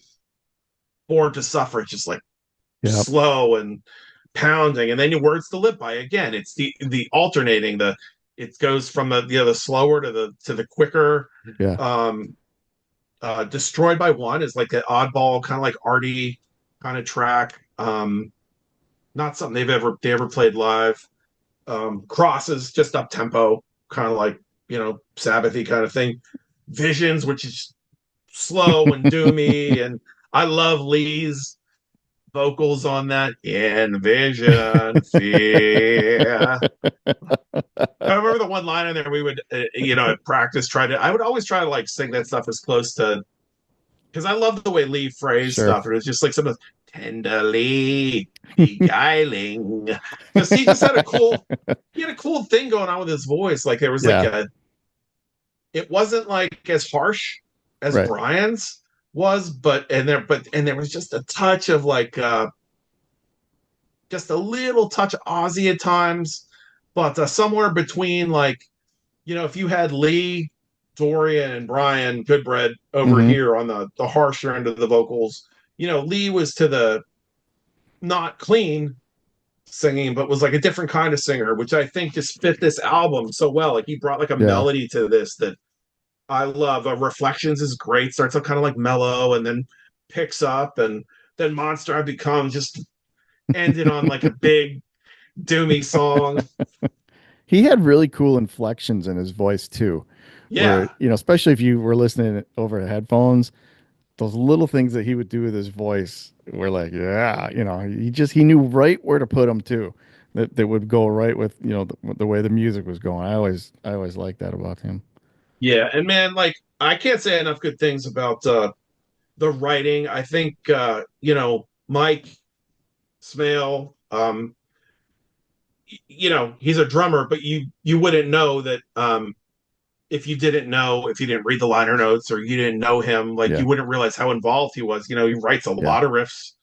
Born to Suffer, it's just like Yeah. slow and pounding. And then your Words to Live By, again, it's the alternating, it goes from the slower to the quicker. Yeah. um Destroyed by One is like an oddball kind of like arty kind of track. Not something they ever played live. Crosses, just up tempo, kind of like, Sabbathy kind of thing. Visions, which is slow and doomy, and I love Lee's vocals on that. Envision fear. I remember the one line in there we would, at practice I would always try to like sing that stuff as close to, because I love the way Lee phrased Sure. stuff. It was just like some of tenderly beguiling. Because he had a cool thing going on with his voice. Like, there was like Yeah. it wasn't like as harsh as Right. Brian's was, but there was just a touch of like, just a little touch of Aussie at times, but somewhere between, like, if you had Lee, Dorian, and Brian Goodbread over Mm-hmm. here on the harsher end of the vocals, Lee was to the not clean singing, but was like a different kind of singer, which I think just fit this album so well. Like, he brought like a Yeah. melody to this that I love. Reflections is great. Starts out kind of like mellow, and then picks up, and then Monster I Become just ended on like a big doomy song. He had really cool inflections in his voice too, where, Yeah. especially if you were listening over headphones, those little things that he would do with his voice were like, yeah, he knew right where to put them too. That would go right with, the way the music was going. I always liked that about him. Yeah. And man, like, I can't say enough good things about the writing. I think Mike Smale, he's a drummer, but you wouldn't know that, if you didn't read the liner notes, or you didn't know him, like, Yeah. you wouldn't realize how involved he was. He writes a Yeah. lot of riffs.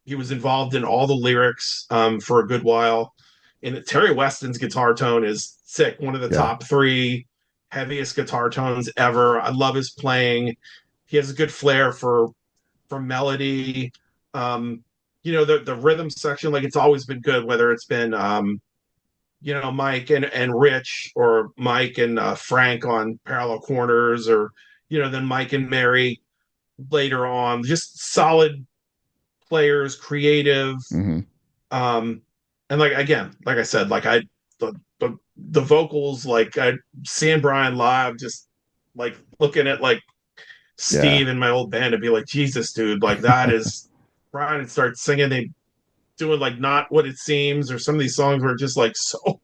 He was involved in all the lyrics for a good while. And Terry Weston's guitar tone is sick. One of the Yeah. top three heaviest guitar tones ever. I love his playing. He has a good flair for melody. The rhythm section, like, it's always been good, whether it's been Mike and Rich, or Mike and Frank on Parallel Corners, or then Mike and Mary later on. Just solid players, creative, Hmm. um, and like again, like I said, like the vocals, like I seeing Brian live, just like looking at like Yeah. Steve in my old band and be like, Jesus, dude, like that is Brian and start singing, they doing like not what it seems, or some of these songs were just like so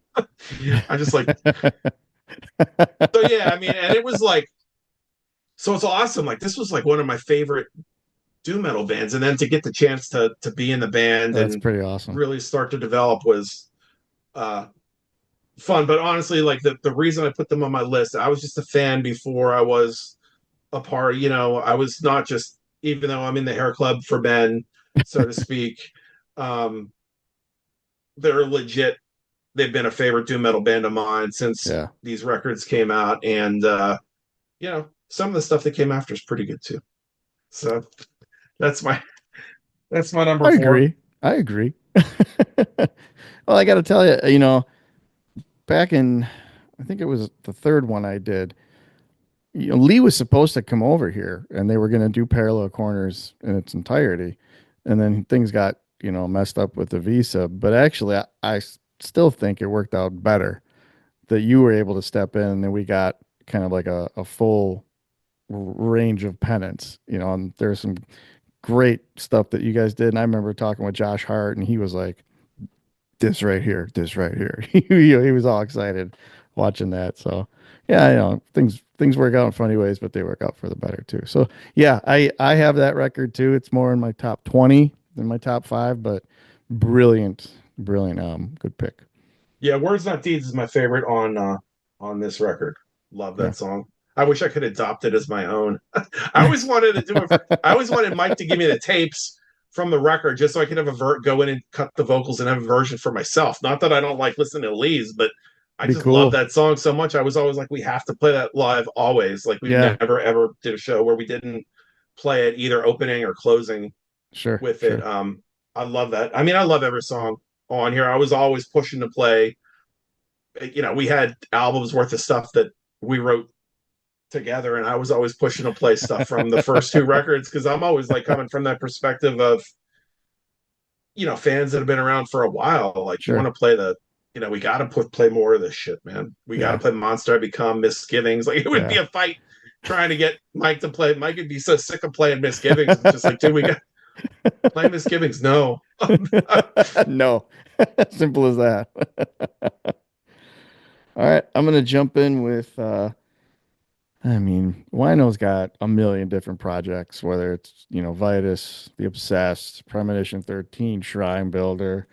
I just like so yeah, I mean, and it was like so it's awesome. Like this was like one of my favorite doom metal bands, and then to get the chance to be in the band That's and pretty awesome. really start to develop was uh fun. But honestly, like the reason I put them on my list, I was just a fan before I was a part. You know, I was not just, even though I'm in the hair club for men, so to speak. Um, they're legit. They've been a favorite doom metal band of mine since Yeah. these records came out, and you know, some of the stuff that came after is pretty good too. So that's my that's my number I four. agree. I agree. Well, I got to tell you, back in, I think it was the third one I did, Lee was supposed to come over here and they were going to do Parallel Corners in its entirety. And then things got, messed up with the visa. But actually, I still think it worked out better that you were able to step in and then we got kind of like a full range of pennants, and there's some great stuff that you guys did. And I remember talking with Josh Hart and he was like, this right here. He was all excited watching that. So yeah, things work out in funny ways, but they work out for the better too. So yeah, I have that record too. It's more in my top 20 than my top five, but brilliant, brilliant good pick. Yeah, Words Not Deeds is my favorite on this record. Love Yeah. that song. I wish I could adopt it as my own. I always wanted to do it. I always wanted Mike to give me the tapes from the record just so I could have go in and cut the vocals and have a version for myself. Not that I don't like listening to Lee's, but I Be just love cool. that song so much. I was always like, we have to play that live always. Like we've Yeah, never ever did a show where we didn't play it either opening or closing sure, with it. sure. I love that. I mean, I love every song on here. I was always pushing to play. You know, we had albums worth of stuff that we wrote together, and I was always pushing to play stuff from the first two records because I'm always like coming from that perspective of, you know, fans that have been around for a while. Like you want Sure. to play the, you know, we got to play more of this shit, man. We got to Yeah. play Monster I Become, Misgivings. Like it would be Yeah. a fight trying to get Mike to play. Mike would be so sick of playing Misgivings. It's just like, dude, we got play Misgivings. No. No. Simple as that. All right, I'm gonna jump in with Wino's got a million different projects, whether it's, Vitus, The Obsessed, Premonition 13, Shrine Builder.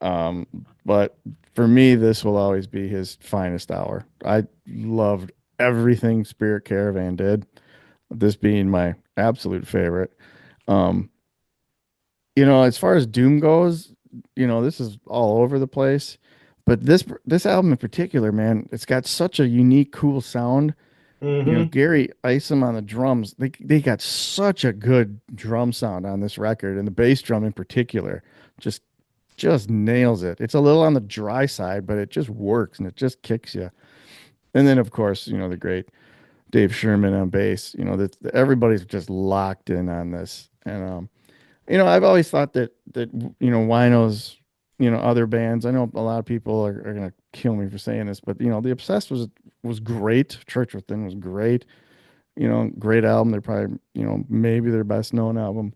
Um, but for me, this will always be his finest hour. I loved everything Spirit Caravan did, this being my absolute favorite. Um, as far as Doom goes, this is all over the place. But this album in particular, man, it's got such a unique, cool sound. Mm-hmm. Gary Isom on the drums, they got such a good drum sound on this record, and the bass drum in particular just just nails it. It's a little on the dry side, but it just works and it just kicks you. And then of course, the great Dave Sherman on bass. That everybody's just locked in on this. And I've always thought that Wino's, other bands. I know a lot of people are gonna kill me for saying this, but The Obsessed was great. Church Within was great. Great album. They're probably, maybe their best known album.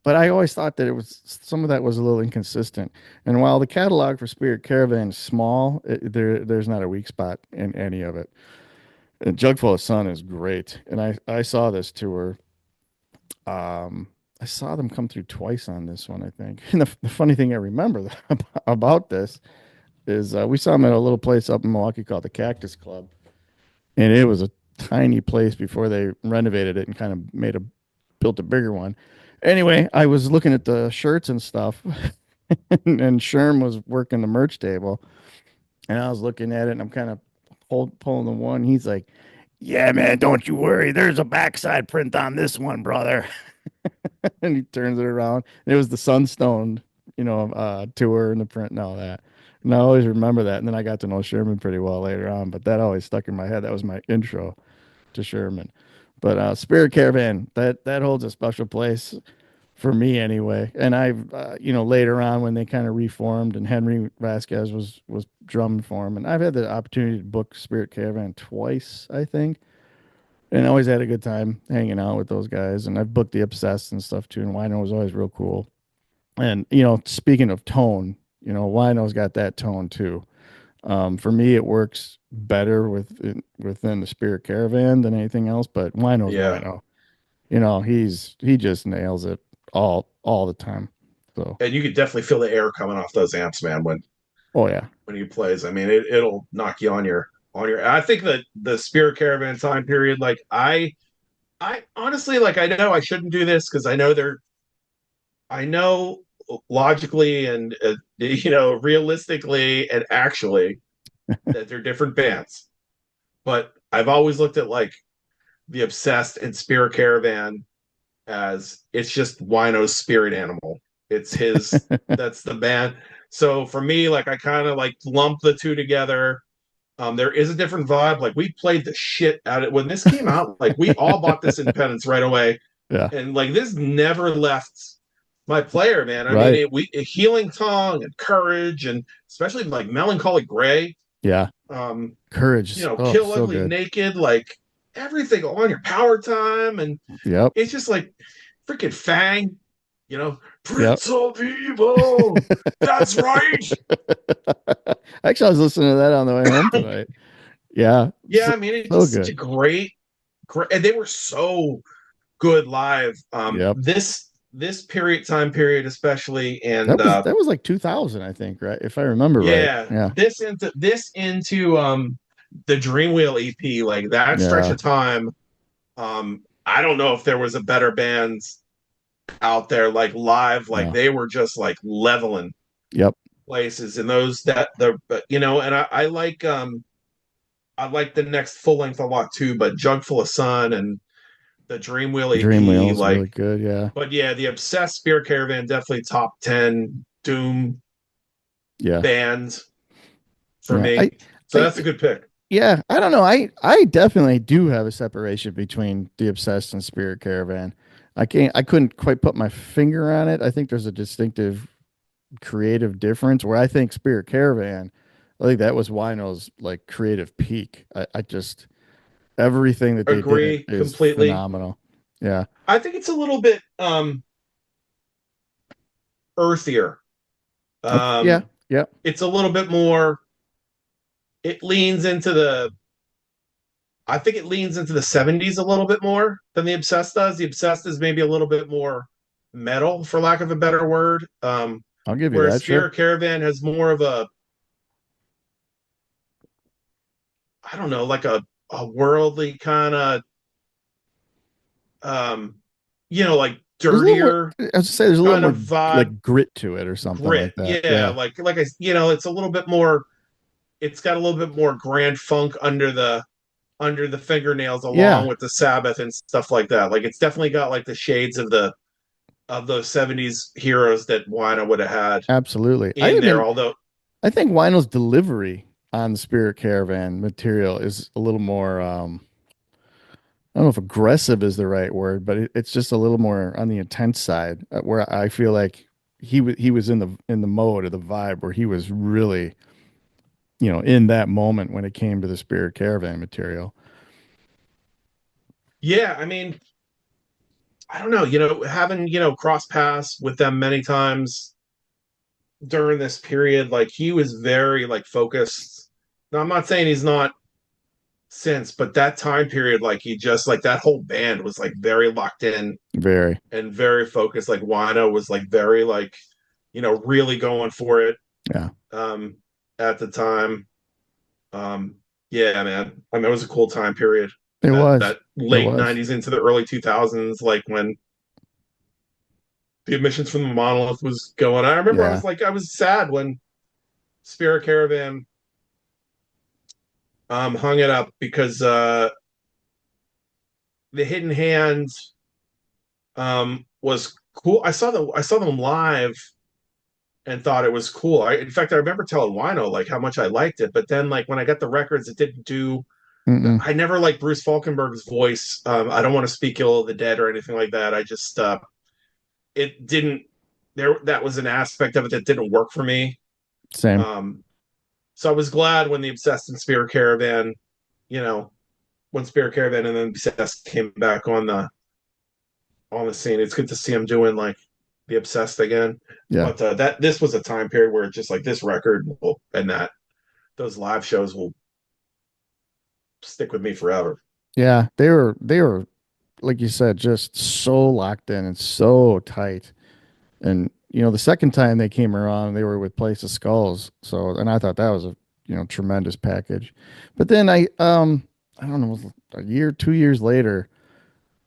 But I always thought that it was some of that was a little inconsistent. And while the catalog for Spirit Caravan is small, there's not a weak spot in any of it. And Jugful of Sun is great. And I saw this tour. Um, I saw them come through twice on this one, I think. And the funny thing I remember about this is we saw them at a little place up in Milwaukee called the Cactus Club, and it was a tiny place before they renovated it and kind of built a bigger one. Anyway, I was looking at the shirts and stuff, and Sherm was working the merch table, and I was looking at it, and I'm kind of pulling the one. He's like, "Yeah, man, don't you worry. There's a backside print on this one, brother." And he turns it around, and it was the Sunstone, tour and the print and all that. And I always remember that. And then I got to know Sherman pretty well later on, but that always stuck in my head. That was my intro to Sherman. But Spirit Caravan, that holds a special place for me anyway. And I've later on when they kind of reformed and Henry Vasquez was drumming for him, and I've had the opportunity to book Spirit Caravan twice, I think, and I always had a good time hanging out with those guys. And I've booked the Obsessed and stuff too, and Wino was always real cool. And speaking of tone, Wino's got that tone too. For me, it works better within the Spirit Caravan than anything else. But Wino's Yeah. Wino. He just nails it all the time. So, And you could definitely feel the air coming off those amps, man, oh yeah, when he plays. I mean, it'll knock you on your. I think that the Spirit Caravan time period, like I honestly, like, I know I shouldn't do this because I know logically and realistically and actually that they're different bands, but I've always looked at like the Obsessed and Spirit Caravan as it's just Wino's spirit animal. It's his. That's the band. So for me, like I kind of like lump the two together. There is a different vibe. Like we played the shit out of it when this came out. Like we all bought this Independence right away, yeah, and like this never left my player, man. I mean, right, Healing Tongue and Courage, and especially like Melancholy Gray. yeah. Um, Courage, oh, Kill so Ugly good. Naked, like everything on your Power Time, and Yep, it's just like freaking Fang, yep. Prince of Evil. That's right. Actually, I was listening to that on the way home tonight. Yeah, Yeah, so I mean, it's so just such a good. great, and they were so good live. Yep. This time period especially, and That was like 2000, I think, right? If I remember right. yeah, Yeah, this into the Dreamwheel EP, like that stretch yeah, of time. I don't know if there was a better band out there like live, like no, they were just like leveling yep. places, and those that the but and I like the next full length a lot too, but Jug Full of Sun and the Dreamwheel Dream EP, Wheel's like, really good. Yeah, but yeah, the Obsessed Spirit Caravan definitely top 10 Doom yeah, bands for yeah. me. So I, that's a good pick. yeah. I don't know. I definitely do have a separation between the Obsessed and Spirit Caravan. I couldn't quite put my finger on it. I think there's a distinctive creative difference where I think Spirit Caravan, I think that was Wino's like creative peak. I just everything that they did Agree is completely. phenomenal. Yeah. I think it's a little bit earthier. Okay. Yeah. Um, Yeah. it's a little bit more. It leans into the. I think it leans into the 70s a little bit more than the Obsessed does. The Obsessed is maybe a little bit more metal, for lack of a better word. I'll give you Whereas that. Sure. Spirit Caravan has more of a, I don't know, like a worldly kind of, um, like There's a little more. dirtier I was to say there's a little kind more of vibe, like grit to it or something grit. like that. Yeah, Yeah. like it's a little bit more. It's got a little bit more grand funk under the fingernails, along Yeah. with the Sabbath and stuff like that. Like it's definitely got like the shades of those 70s heroes that Wino would have had Absolutely. in there. Although, I think Wino's delivery on the Spirit Caravan material is a little more. I don't know if aggressive is the right word, but it's just a little more on the intense side, where I feel like he was in the mode of the vibe where he was really in that moment when it came to the Spirit Caravan material. yeah, I mean, I don't know, having, cross paths with them many times during this period, like he was very like focused. Now, I'm not saying he's not since, but that time period, like he just like that whole band was like very locked in Very. and very focused. Like Wino was like very like, really going for it Yeah, um at the time. Um yeah, man. I mean, it was a cool time period. it was. That It late was. 90s into the early 2000s, like when the emissions from the monolith was going. I remember Yeah. I was sad when Spirit Caravan hung it up because the Hidden Hand was cool. I saw them live and thought it was cool. In fact, I remember telling Wino like how much I liked it, but then like when I got the records, it didn't do. Mm-mm. I never liked Bruce Falkenberg's voice. I don't want to speak ill of the dead or anything like that. I just it didn't there that was an aspect of it that didn't work for me. Same. Um, so I was glad when the Obsessed and Spirit Caravan, you know, when Spirit Caravan and then Obsessed came back on the scene. It's good to see him doing like the Obsessed again. Yeah. But that this was a time period where it's just like this record will, and that those live shows will stick with me forever. Yeah. They were like you said, just so locked in and so tight. And the second time they came around, they were with Place of Skulls. So, and I thought that was a tremendous package. But then I don't know, it was a year, 2 years later,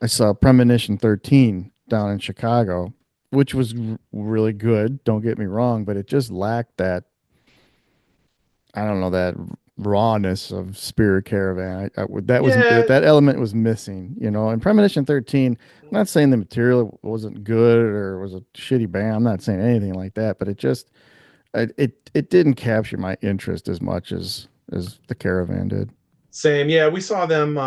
I saw Premonition 13 down in Chicago, which was really good. Don't get me wrong, but it just lacked that, I don't know, that rawness of Spirit Caravan. That was Yeah, that element was missing. And Premonition 13. I'm not saying the material wasn't good or was a shitty band. I'm not saying anything like that, but it didn't capture my interest as much as the Caravan did. same. Yeah, we saw them.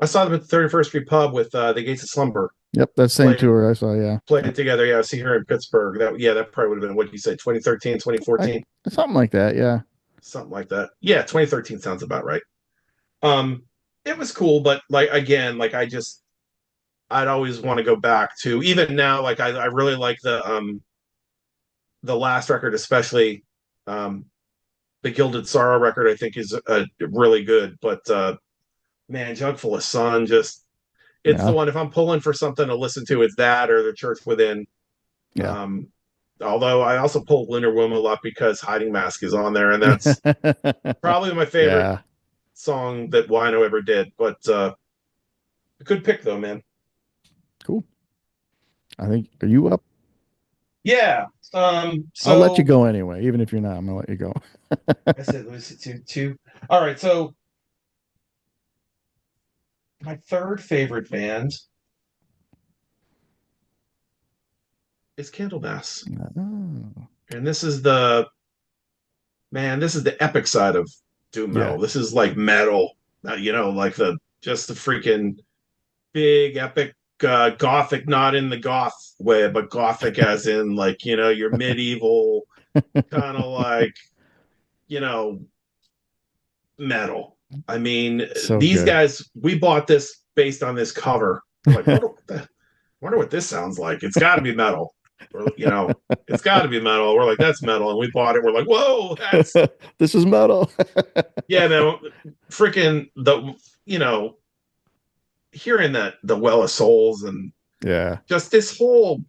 I saw them at the 31st Street Pub with the Gates of Slumber Yep, that same played tour I saw. Yeah, played together. Yeah, I see here in Pittsburgh. That probably would have been what you say, 2013, I 2014, something like that. Yeah, something like that. Yeah, 2013 sounds about right. Um, it was cool, but like again, like I'd always want to go back to even now. Like I really like the last record, especially um the Gilded Sorrow record. I think is really good, but man, Jug Full of Sun, just it's the yeah, one. If I'm pulling for something to listen to, it's that or the Church Within. yeah. Um, although I also pull Lunar Womb a lot because Hiding Mask is on there, and that's probably my favorite Yeah, song that Wino ever did. But a good pick though, man. cool. I think, are you up? Yeah. I'll let you So go anyway, even if you're not. I'm gonna let you go. I said, let me see, two. All right. So my third favorite band is Candlemass, Oh, and this is the man. This is the epic side of doom yeah. metal. This is like metal, like the just the freaking big epic gothic, not in the goth way, but gothic as in like your medieval kind of like you know metal. I mean, So these good. guys, we bought this based on this cover. We're like, wonder what this sounds like. It's got to be metal, or it's got to be metal. We're like, that's metal, and we bought it. We're like, whoa, that's This is metal. yeah, man, freaking the hearing that the Well of Souls and Yeah, just this whole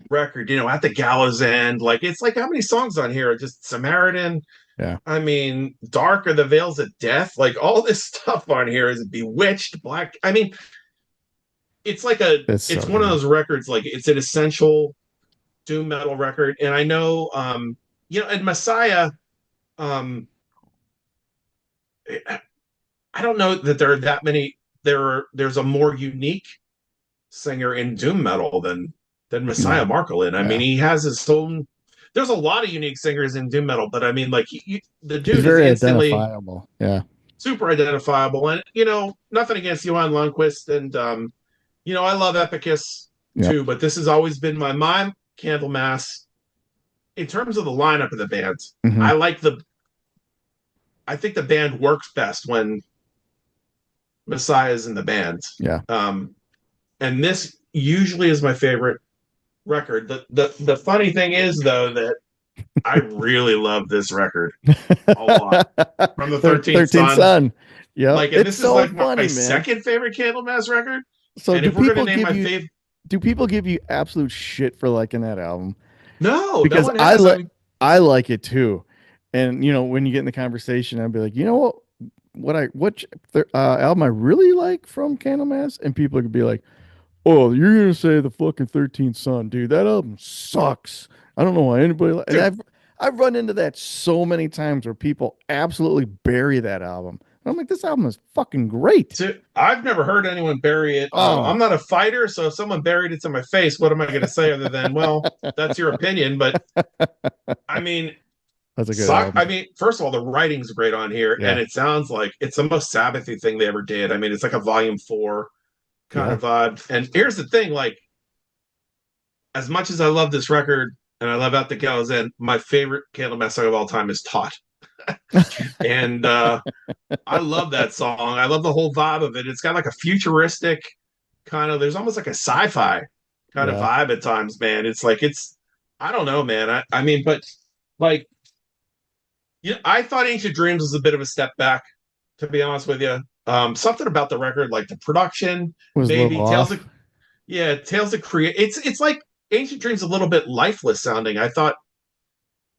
record, at the gallows end, like it's like how many songs on here are just Samaritan. yeah. I mean, Dark or the Veils of Death, like all this stuff on here is Bewitched, Black. I mean, it's like It's it's so one of good. those records, like it's an essential doom metal record. And I know, and Messiah, um, I don't know that there are that many. There's a more unique singer in doom metal than Messiah No, Markolin. I mean, yeah. he has his own. There's a lot of unique singers in doom metal, but I mean, like the He's dude is very instantly identifiable. Yeah, super identifiable. And nothing against Johan Lundquist, and I love Epicus yep. too, but this has always been my Candlemass. In terms of the lineup of the band, Hmm. I like the. I think the band works best when Messiah is in the band. Yeah. Um, and this usually is my favorite record. The funny thing is though that I really love this record a lot from the 13th 13 Son. Son. Yep. Like, and It's this is so like my funny, man. second favorite Candlemass record. So And do if we're gonna people name give my you favorite, do people give you absolute shit for liking that album? no Because one has. I mean, I like it too. And when you get in the conversation, I'd be like, album I really like from Candlemass, and people could be like, "Oh, you're gonna say the fucking 13th Son, dude? That album sucks. I don't know why anybody." And dude, I've run into that so many times where people absolutely bury that album. And I'm like, this album is fucking great. I've never heard anyone bury it. I'm Oh, not a fighter, so if someone buried it to my face, what am I going to say other than, well, that's your opinion? But I mean, that's a good suck. I album. mean, first of all, the writing's great on here, and Yeah, it sounds like it's the most Sabbathy thing they ever did. I mean, it's like a volume 4. kind Yeah. of vibe. And here's the thing, like as much as I love this record and I love Out the Gallows End, my favorite Candlemass song of all time is Taut. And I love that song. I love the whole vibe of it. It's got like a futuristic kind of, there's almost like a sci-fi kind of Yeah. vibe at times, man. It's like I don't know, man. I mean, but like yeah, I thought Ancient Dreams was a bit of a step back, to be honest with you. Something about the record, like the production, Was a little maybe Tales of off. yeah, Tales of Create. It's like Ancient Dreams a little bit lifeless sounding. I thought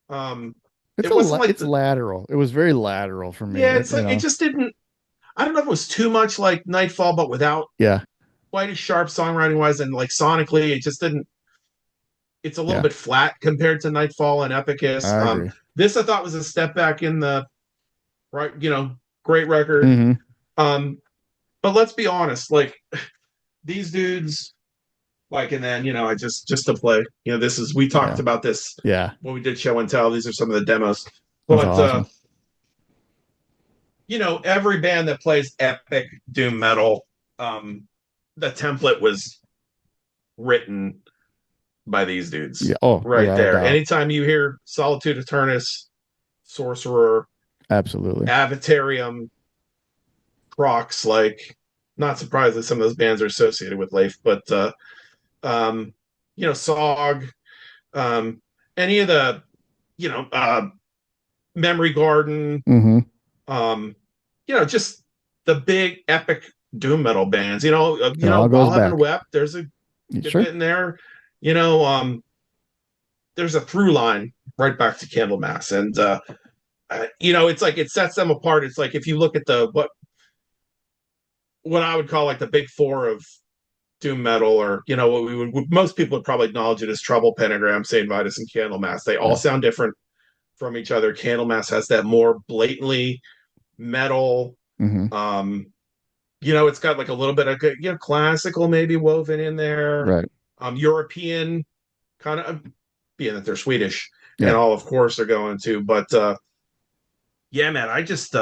it wasn't like It's the lateral. It was very lateral for me. yeah, it's You like it know. just didn't. I don't know if it was too much like Nightfall, but without Yeah. quite as sharp songwriting wise, and like sonically, it just didn't. It's a little Yeah. bit flat compared to Nightfall and Epicus. I agree. This I thought was a step back in the right, great record. Hmm. Um, but let's be honest, like these dudes, like, and then I just to play, this is we talked Yeah. about this Yeah. when we did show and tell. These are some of the demos, That's but awesome. every band that plays epic doom metal, the template was written by these Yeah. dudes Oh, right without a there. doubt. Anytime you hear Solitude Eternus, Sorcerer, Absolutely. Avatarium, Crocs, like not surprised that some of those bands are associated with Leif, but um, Sog, um, any of the, you know, Memory Garden, Hmm. um, just the big epic doom metal bands. It all goes While Heaven back. Wept, there's a good Sure. bit in there. You know, there's a through line right back to Candlemass, and it's like it sets them apart. It's like if you look at the what I would call like the big four of doom metal, or what most people would probably acknowledge it as Trouble, Pentagram, Saint Vitus, and Candlemass. They all Yeah. sound different from each other. Candlemass has that more blatantly metal. Hmm. Um, it's got like a little bit of classical maybe woven in there. Right. European kind of, being that they're Swedish and Yeah. all, of course, are going to. But yeah, man, I just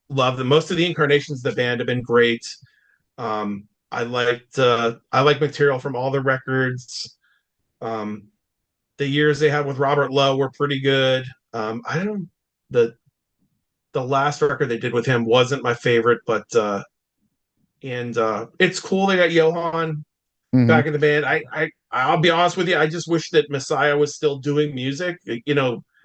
love them. Most of the incarnations of the band have been great. I like material from all the records. Um, the years they had with Robert Lowe were pretty good. I don't the the last record they did with him wasn't my favorite, but and it's cool they got Johan Hmm. back in the band. I'll be honest with you, I just wish that Messiah was still doing music.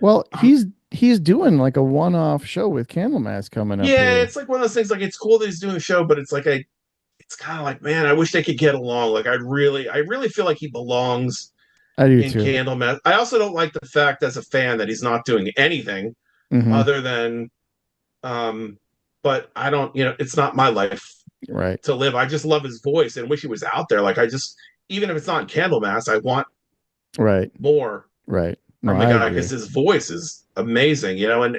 Well, I'm he's doing like a one-off show with Candlemass coming up yeah, here. it's like one of those things. Like it's cool that he's doing a show, but it's like it's kind of like, man, I wish they could get along. Like I really feel like he belongs I do in too. Candlemass. I also don't like the fact as a fan that he's not doing anything Hmm. other than but I don't, it's not my life Right. to live. I just love his voice and wish he was out there. Like I just, even if it's not in Candlemass, I want Right. more Right. No, from the I guy because agree. his voice is amazing, and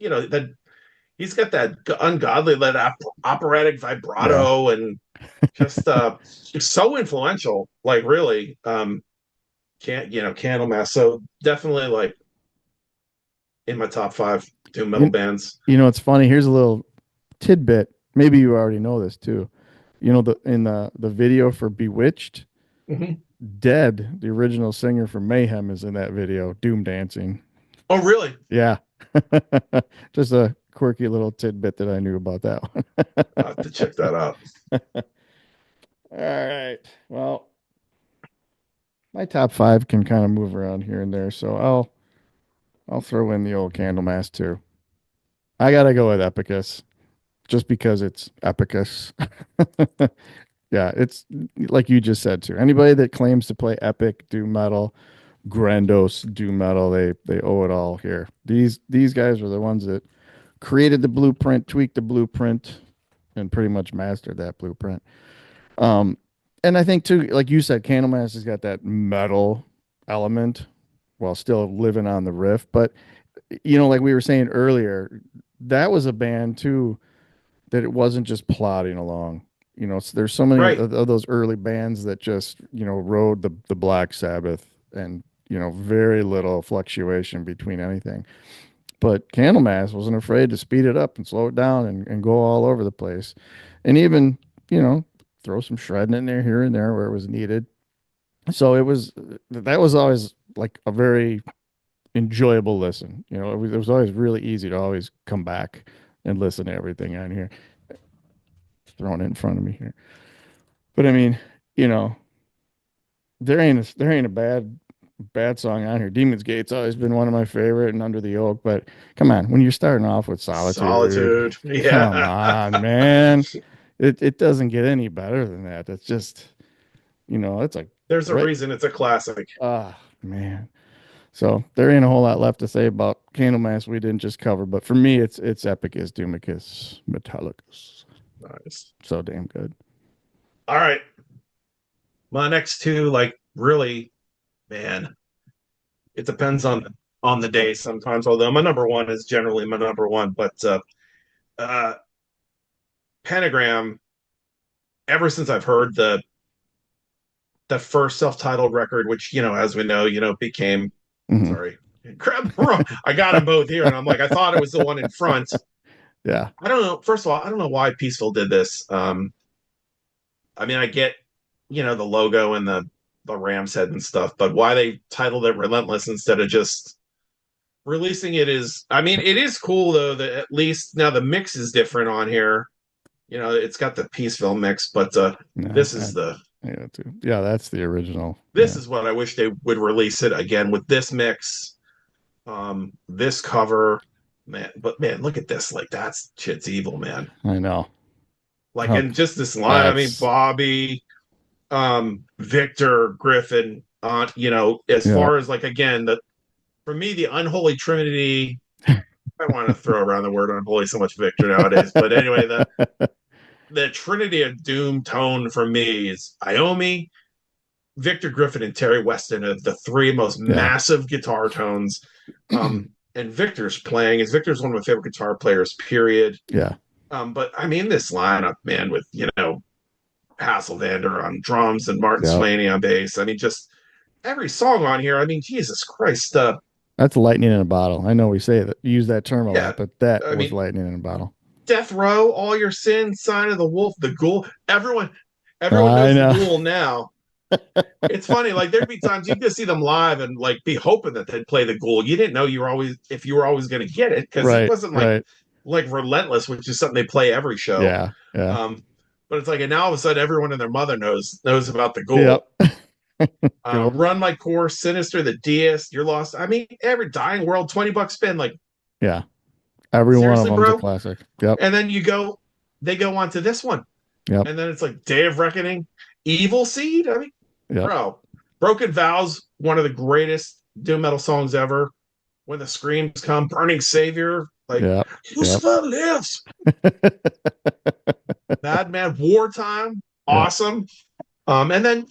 that he's got that ungodly operatic Yeah. vibrato, and just so influential. Like really, can't Candlemass. So definitely like in my top five doom metal You, bands. it's funny. Here's a little tidbit. Maybe you already know this too. The video for Bewitched, Mhm. Dead, the original singer for Mayhem, is in that video, Doom dancing. Oh, really? Yeah. Just a quirky little tidbit that I knew about that one. I have to check that out. All right. Well, my top five can kind of move around here and there, so I'll throw in the old Candlemass too. I gotta go with Epicus, just because it's Epicus. Yeah, it's like you just said too. Anybody that claims to play epic doom metal, grandiose doom metal, they owe it all here. These guys are the ones that created the blueprint, tweaked the blueprint, and pretty much mastered that blueprint. Um, and I think too, like you said, Candlemass has got that metal element while still living on the riff. But like we were saying earlier, that was a band too that it wasn't just plodding along. There's so many Right. of those early bands that just rode the Black Sabbath, and very little fluctuation between anything. But Candlemass wasn't afraid to speed it up and slow it down and go all over the place. And even, you know, throw some shredding in there here and there where it was needed. So that was always like a very enjoyable listen. It was always really easy to always come back and listen to everything on here. Thrown it in front of me here. But I mean, you know, there ain't a bad song on here. Demon's Gate's always been one of my favorite and Under the Oak, but come on, when you're starting off with Solitude, Solitude. come Yeah. on, man. It doesn't get any better than that. It's just, it's like There's a right. reason it's a classic. Ah, man. So there ain't a whole lot left to say about Candlemass we didn't just cover, but for me it's Epicus, Doomicus, Metallicus. Nice. So damn good. All right. My next two, like really, man, it depends on the day sometimes. Although my number one is generally my number one, but uh Pentagram, ever since I've heard the first self-titled record, which as we know, became Hmm. sorry, grab the wrong. I got them both here, and I'm like, I thought it was the one in front. Yeah. I don't know. First of all, I don't know why Peaceful did this. I mean, I get the logo and the ram's head and stuff, but why they titled it Relentless instead of just releasing it is, I mean, it is cool though that at least now the mix is different on here. It's got the Peaceville mix, but Yeah, this is the yeah, too. Yeah, that's the original. this Yeah. is what I wish they would release it again with this mix, this cover, man. But man, look at this, like that's shit's evil, man. I know. Like, Oh, and just this line, I mean, that's Bobby, Victor, Griffin, as yeah. far as like again, for me, the unholy trinity. I don't want to throw around the word unholy so much, Victor, nowadays, but anyway, the trinity of doom tone for me is Iommi, Victor Griffin, and Terry Weston are the three most Yeah. massive guitar tones. And Victor's one of my favorite guitar players, period. Yeah. But I mean, this lineup, man, with Hasselvander on drums and Martin Yeah. Sweeney on bass. I mean, just every song on here. I mean, Jesus Christ. That's lightning in a bottle. I know we say that, use that term a Yeah. lot, but that I was mean, lightning in a bottle. Death Row, All Your Sins, Sign of the Wolf, The Ghoul. Everyone I knows The know. Ghoul now. It's funny, like there'd be times you'd just see them live and like be hoping that they'd play The Ghoul. You didn't know if you were always going to get it because it Right. wasn't Right. like Relentless, which is something they play every show. Yeah. Yeah. Um, but it's like, and now all of a sudden, everyone and their mother knows about The Yep. Ghoul. Good old. Run My Course, Sinister, The Deist, You're Lost. I mean, every Dying World, $20 spin. Like, Yeah. Every one of seriously, them's a bro. classic. Yep. And then they go on to this one, Yep. and then it's like Day of Reckoning, Evil Seed. I mean, Yep. bro, Broken Vows, one of the greatest doom metal songs ever. When the screams come, Burning Savior, like Yep. Yep. Lucifer lives. Madman, Wartime, Yep. awesome. And then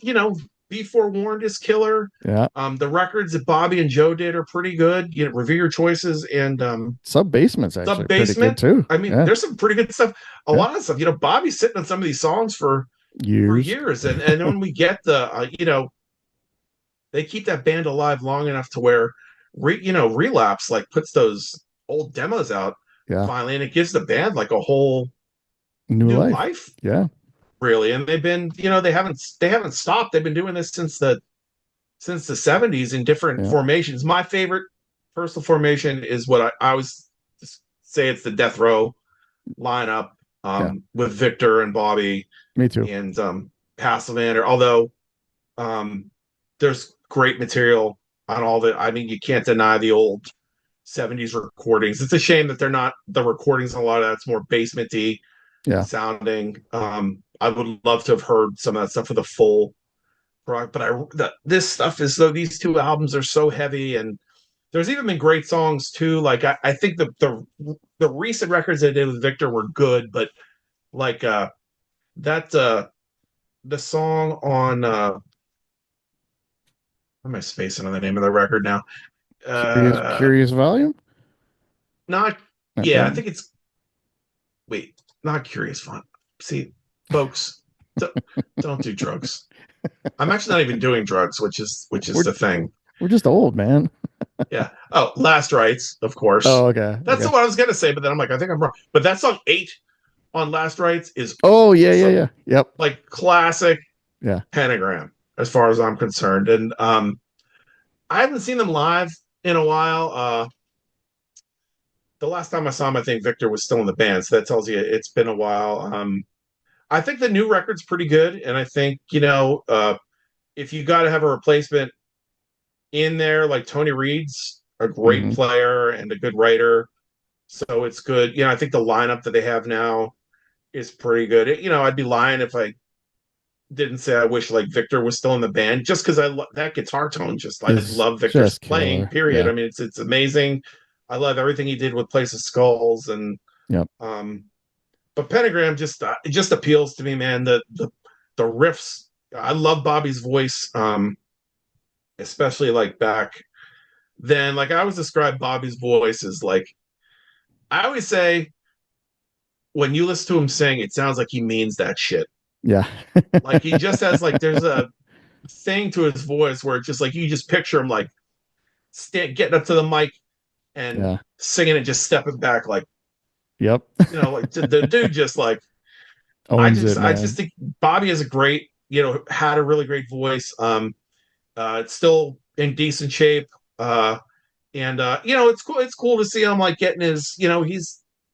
Be Forewarned is killer. Yeah. The records that Bobby and Joe did are pretty good. Review Your Choices and Sub Basement's Sub actually pretty good Basement. too. I mean, Yeah. there's some pretty good stuff. A Yeah. lot of stuff. Bobby's sitting on some of these songs for Years. years, and when we get they keep that band alive long enough to where Relapse like puts those old demos out Yeah. finally, and it gives the band like a whole New new life. life, Yeah. really. And they've been, they haven't stopped. They've been doing this since the 70s in different Yeah. formations. My favorite personal formation is what I always say, it's the Death Row lineup, Yeah. with Victor and Bobby Me too. and Hasselvander. Although there's great material on all the. I mean, you can't deny the old 70s recordings. It's a shame that they're not the recordings. A lot of that's more basementy Yeah. sounding. I would love to have heard some of that stuff with a full product, but this stuff is though these two albums are so heavy, and there's even been great songs too. Like I think the recent records they did with Victor were good, but like that the song on what am I spacing on the name of the record now? Curious. Uh Curious volume. Not Not yeah, I that. think it's wait, not Curious Fun. See, folks, don't, don't do drugs. I'm actually not even doing drugs, which is We're the thing. we're just old, man. Yeah. Oh, Last Rites, of course. Oh, okay. That's Okay. what I was gonna say, but then I'm like, I think I'm wrong. But that song 8, on Last Rites is Oh yeah, yeah, awesome. yeah. Yep. Like classic Yeah. Pentagram, as far as I'm concerned. And I haven't seen them live in a while. The last time I saw him, I think Victor was still in the band, so that tells you it's been a while. I think the new record's pretty good, and I think if you got to have a replacement in there, like Tony Reed's a great Hmm. player and a good writer, so it's good. I think the lineup that they have now is pretty good. I'd be lying if I didn't say I wish like Victor was still in the band, just because that guitar tone. Just I Is love Victor's just playing. killer. Period. Yeah. I mean, it's amazing. I love everything he did with Place of Skulls and Yep. um, but Pentagram just appeals to me, man. The riffs. I love Bobby's voice, especially like back then. Like I always describe Bobby's voice as like I always say when you listen to him sing, it sounds like he means that shit. Yeah. Like he just has like there's a thing to his voice where it's just like you just picture him like getting up to the mic and Yeah. singing and just stepping back like Yep. like the dude just like Owns it, I just man. think Bobby has a great had a really great voice. It's still in decent shape. And it's cool to see him like getting his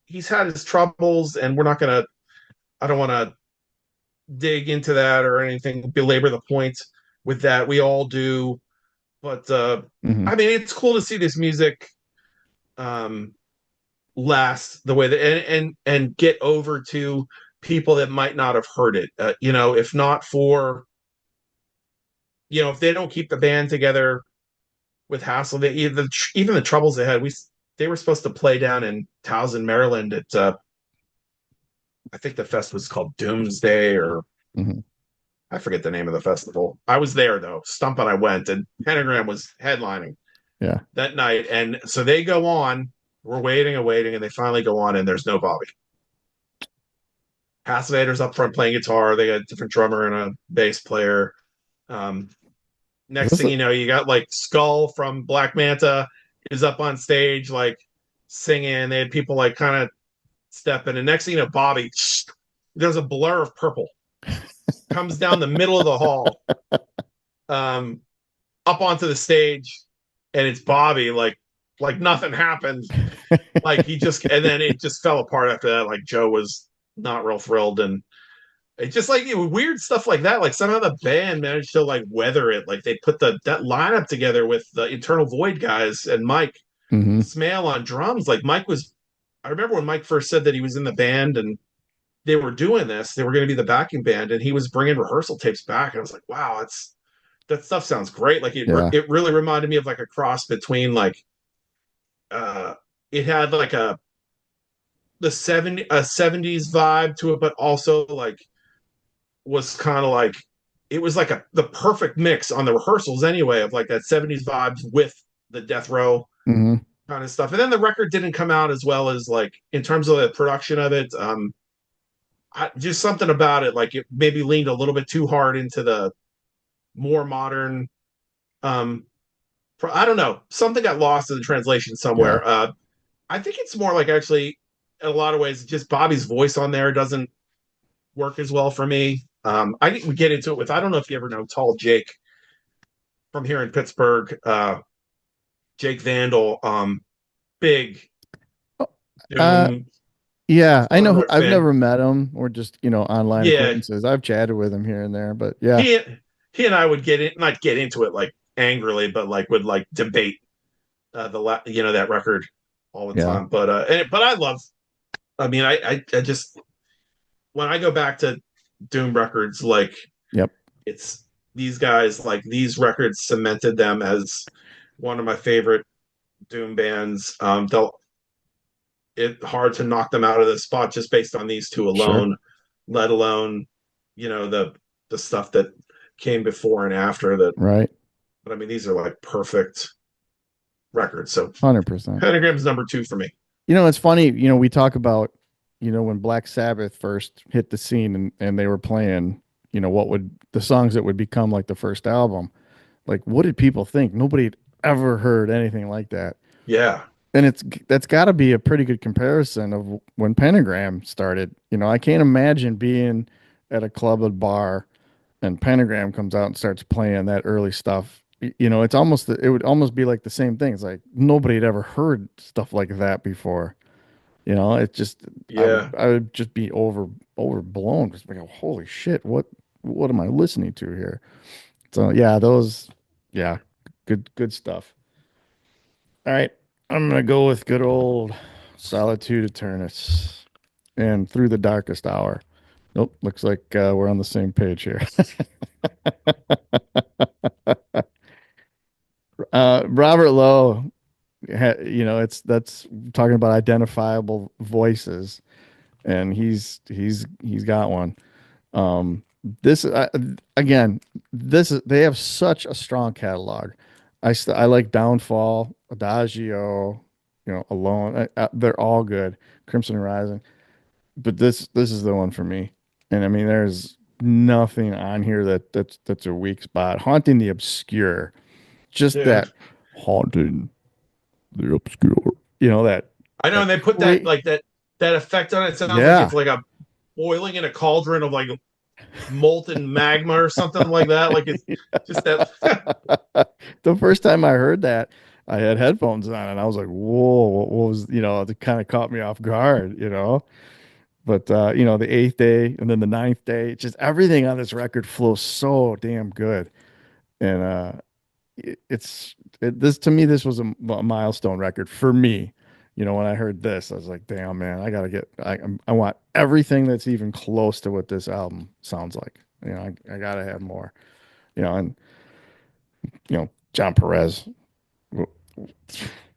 he's had his troubles, and we're not gonna I don't want to dig into that or anything, belabor the point with that. We all do, but Hmm. I mean, it's cool to see this music um, last the way that and get over to people that might not have heard it. If not for if they don't keep the band together with Hassel, even the troubles they had. They were supposed to play down in Towson, Maryland at I think the fest was called Doomsday or Hmm. I forget the name of the festival. I was there though. Stump and I went, and Pentagram was headlining Yeah. that night. And so they go on. We're waiting and waiting, and they finally go on, and there's no Bobby. Hasselvader's up front playing guitar. They got a different drummer and a bass player. Um, Is Next this thing a, you know, you got like Skull from Black Manta is up on stage, like singing. They had people like kind of stepping, and next thing you know, Bobby, there's a blur of purple comes down the middle of the hall, um, up onto the stage, and it's Bobby, like nothing happened. Like he just, and then it just fell apart after that. Like Joe was not real thrilled, and it just like weird stuff like that. Like somehow the band managed to like weather it. Like they put that lineup together with the Internal Void guys and Mike hmm. Smale on drums. Like Mike was, I remember when Mike first said that he was in the band and they were doing this. They were going to be the backing band, and he was bringing rehearsal tapes back. And I was like, wow, that stuff sounds great. Like Yeah. it really reminded me of like a cross between like uh it had like the 70s vibe to it, but also like was kind of like it was like the perfect mix on the rehearsals anyway of like that 70s vibes with the death row Hmm. kind of stuff. And then the record didn't come out as well as like in terms of the production of it. Just something about it, like it maybe leaned a little bit too hard into the more modern. Um, I don't know. Something got lost in the translation Yeah. somewhere. I think it's more like actually, in a lot of ways, just Bobby's voice on there doesn't work as well for me. I think we get into it with I don't know if you ever know Tall Jake from here in Pittsburgh, Jake Vandal, big Oh, Uh, Doom yeah, I Southern know. rock I've fan. never met him or just, online Yeah, acquaintances. I've chatted with him here and there, but yeah, he he and I would not get into it like angrily, but like would like debate that record all the yeah, time. But I love. I mean, I just when I go back to Doom records, like yep, it's these guys like these records cemented them as one of my favorite Doom bands. They'll it hard to knock them out of the spot just based on these two sure, alone, let alone the stuff that came before and after that. right, But I mean, these are like perfect records. So 100%. Pentagram's number two for me. It's funny. We talk about, when Black Sabbath first hit the scene and they were playing, what would the songs that would become like the first album. Like, what did people think? Nobody had ever heard anything like that. Yeah. and that's got to be a pretty good comparison of when Pentagram started. I can't imagine being at a club or bar and Pentagram comes out and starts playing that early stuff. It would almost be like the same thing. It's like nobody had ever heard stuff like that before. It just Yeah. I would just be overblown. Just like, holy shit, what am I listening to here? So yeah, yeah, good stuff. All right, I'm gonna go with good old Solitude Eternus and Through the Darkest Hour. Nope, looks like we're on the same page here. Robert Lowe, it's that's talking about identifiable voices, and he's got one. Um, this again, this is they have such a strong catalog. I like Downfall, Adagio, Alone. They're all good. Crimson Horizon, but this is the one for me. And I mean, there's nothing on here that's a weak spot. Haunting the Obscure, just Dude. that haunting the obscure. That I know, and they put that great. like that effect on it. Sounds like it's Yeah. like a boiling in a cauldron of like molten magma or something like that. Like it's just that. The first time I heard that, I had headphones on and I was like, whoa, what was, it kind of caught me off guard. But, the eighth day and then the ninth day, just everything on this record flows so damn good. And, this to me, this was a milestone record for me. When I heard this, I was like, damn, man, I want everything that's even close to what this album sounds like. I gotta have more, and, John Perez,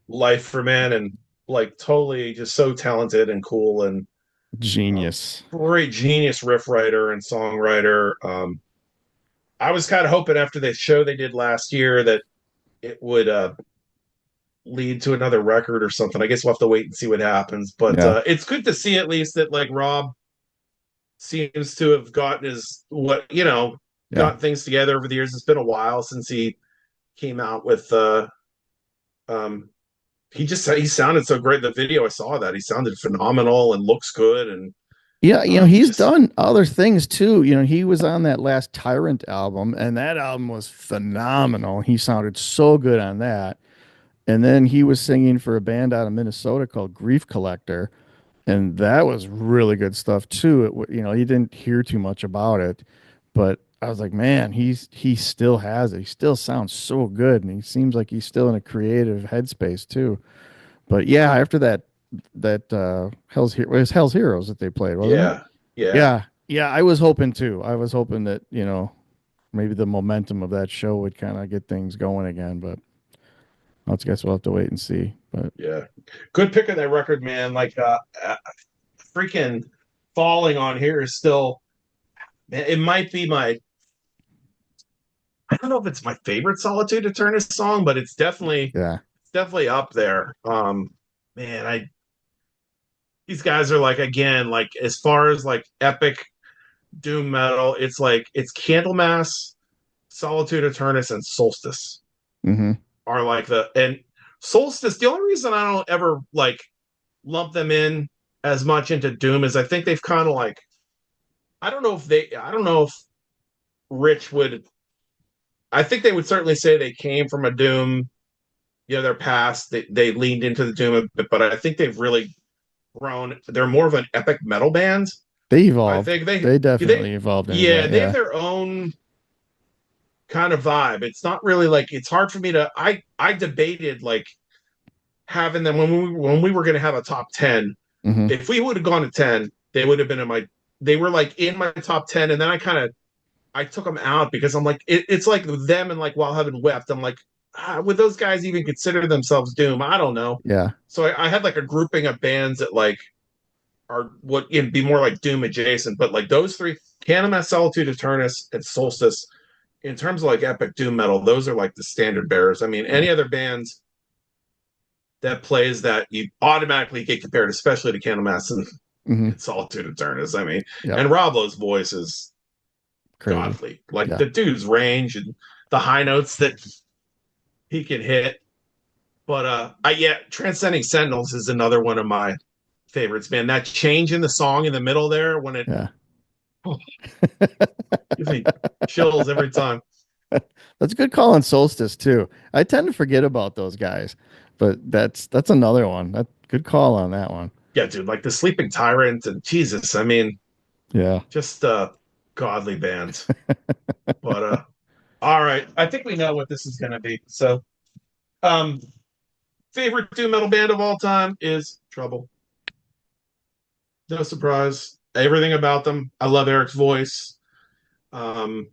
Life for man, and like totally just so talented and cool, and genius. great genius riff writer and songwriter. I was kind of hoping after the show they did last year that it would lead to another record or something. I guess we'll have to wait and see what happens. But Yeah. it's good to see at least that like Rob seems to have gotten his Yeah. got things together over the years. It's been a while since he came out with um he sounded so great in the video. I saw that he sounded phenomenal and looks good, and Yeah, he's just done other things too. He was on that last Tyrant album, and that album was phenomenal. He sounded so good on that. And then he was singing for a band out of Minnesota called Grief Collector, and that was really good stuff too. You didn't hear too much about it, but I was like, man, he still has it. He still sounds so good, and he seems like he's still in a creative headspace too. But yeah, after that it was Hell's Heroes that they played, wasn't it? yeah, yeah, Yeah. Yeah, I was hoping too. I was hoping that, maybe the momentum of that show would kind of get things going again, but I guess we'll have to wait and see. But yeah. Good pick of that record, man. Like freaking falling on here is still, it might be my, I don't know if it's my favorite Solitude Eternus song, but yeah. it's definitely up there. Man, I these guys are like, again, like as far as like epic doom metal, it's like it's Candlemass, Solitude Eternus, and Solstice Hmm. are like the and Solstice. The only reason I don't ever like lump them in as much into doom is I think they've kind of like, I don't know if Rich would, I think they would certainly say they came from a doom, their past, they leaned into the doom a bit, but I think they've really grown. They're more of an epic metal band. They I evolved. think They they definitely evolved into yeah, that. they have Yeah. their own kind of vibe. It's not really like, it's hard for me to, I debated like having them when we were going to have a top 10. Hmm. If we would have gone to 10, they would have been in my, they were like in my top 10, and then I took them out because I'm like, it's like them and like While Heaven Wept. I'm like, would those guys even consider themselves doom? I don't know. Yeah. So I had like a grouping of bands that like are what be more like doom adjacent, but like those three, Candlemass, Solitude, Eternus, and Solstice, in terms of like epic doom metal, those are like the standard bearers. I mean, Yeah. any other bands that plays that, you automatically get compared, especially to Candlemass Hmm. and Solitude Eternus. I mean, Yep. and Rob Lowe's voice is Crazy. godly. Like Yeah. the dude's range and the high notes that he can hit. But I yeah, Transcending Sentinels is another one of my favorites, man. That change in the song in the middle there when it Yeah. oh, gives me chills every time. That's a good call on Solstice too. I tend to forget about those guys, but that's another one. That good call on that one. Yeah, dude, like the Sleeping Tyrant and Jesus, I mean, Yeah. just godly bands. But all right, I think we know what this is gonna be. So um favorite doom metal band of all time is Trouble. No surprise. Everything about them. I love Eric's voice. Um,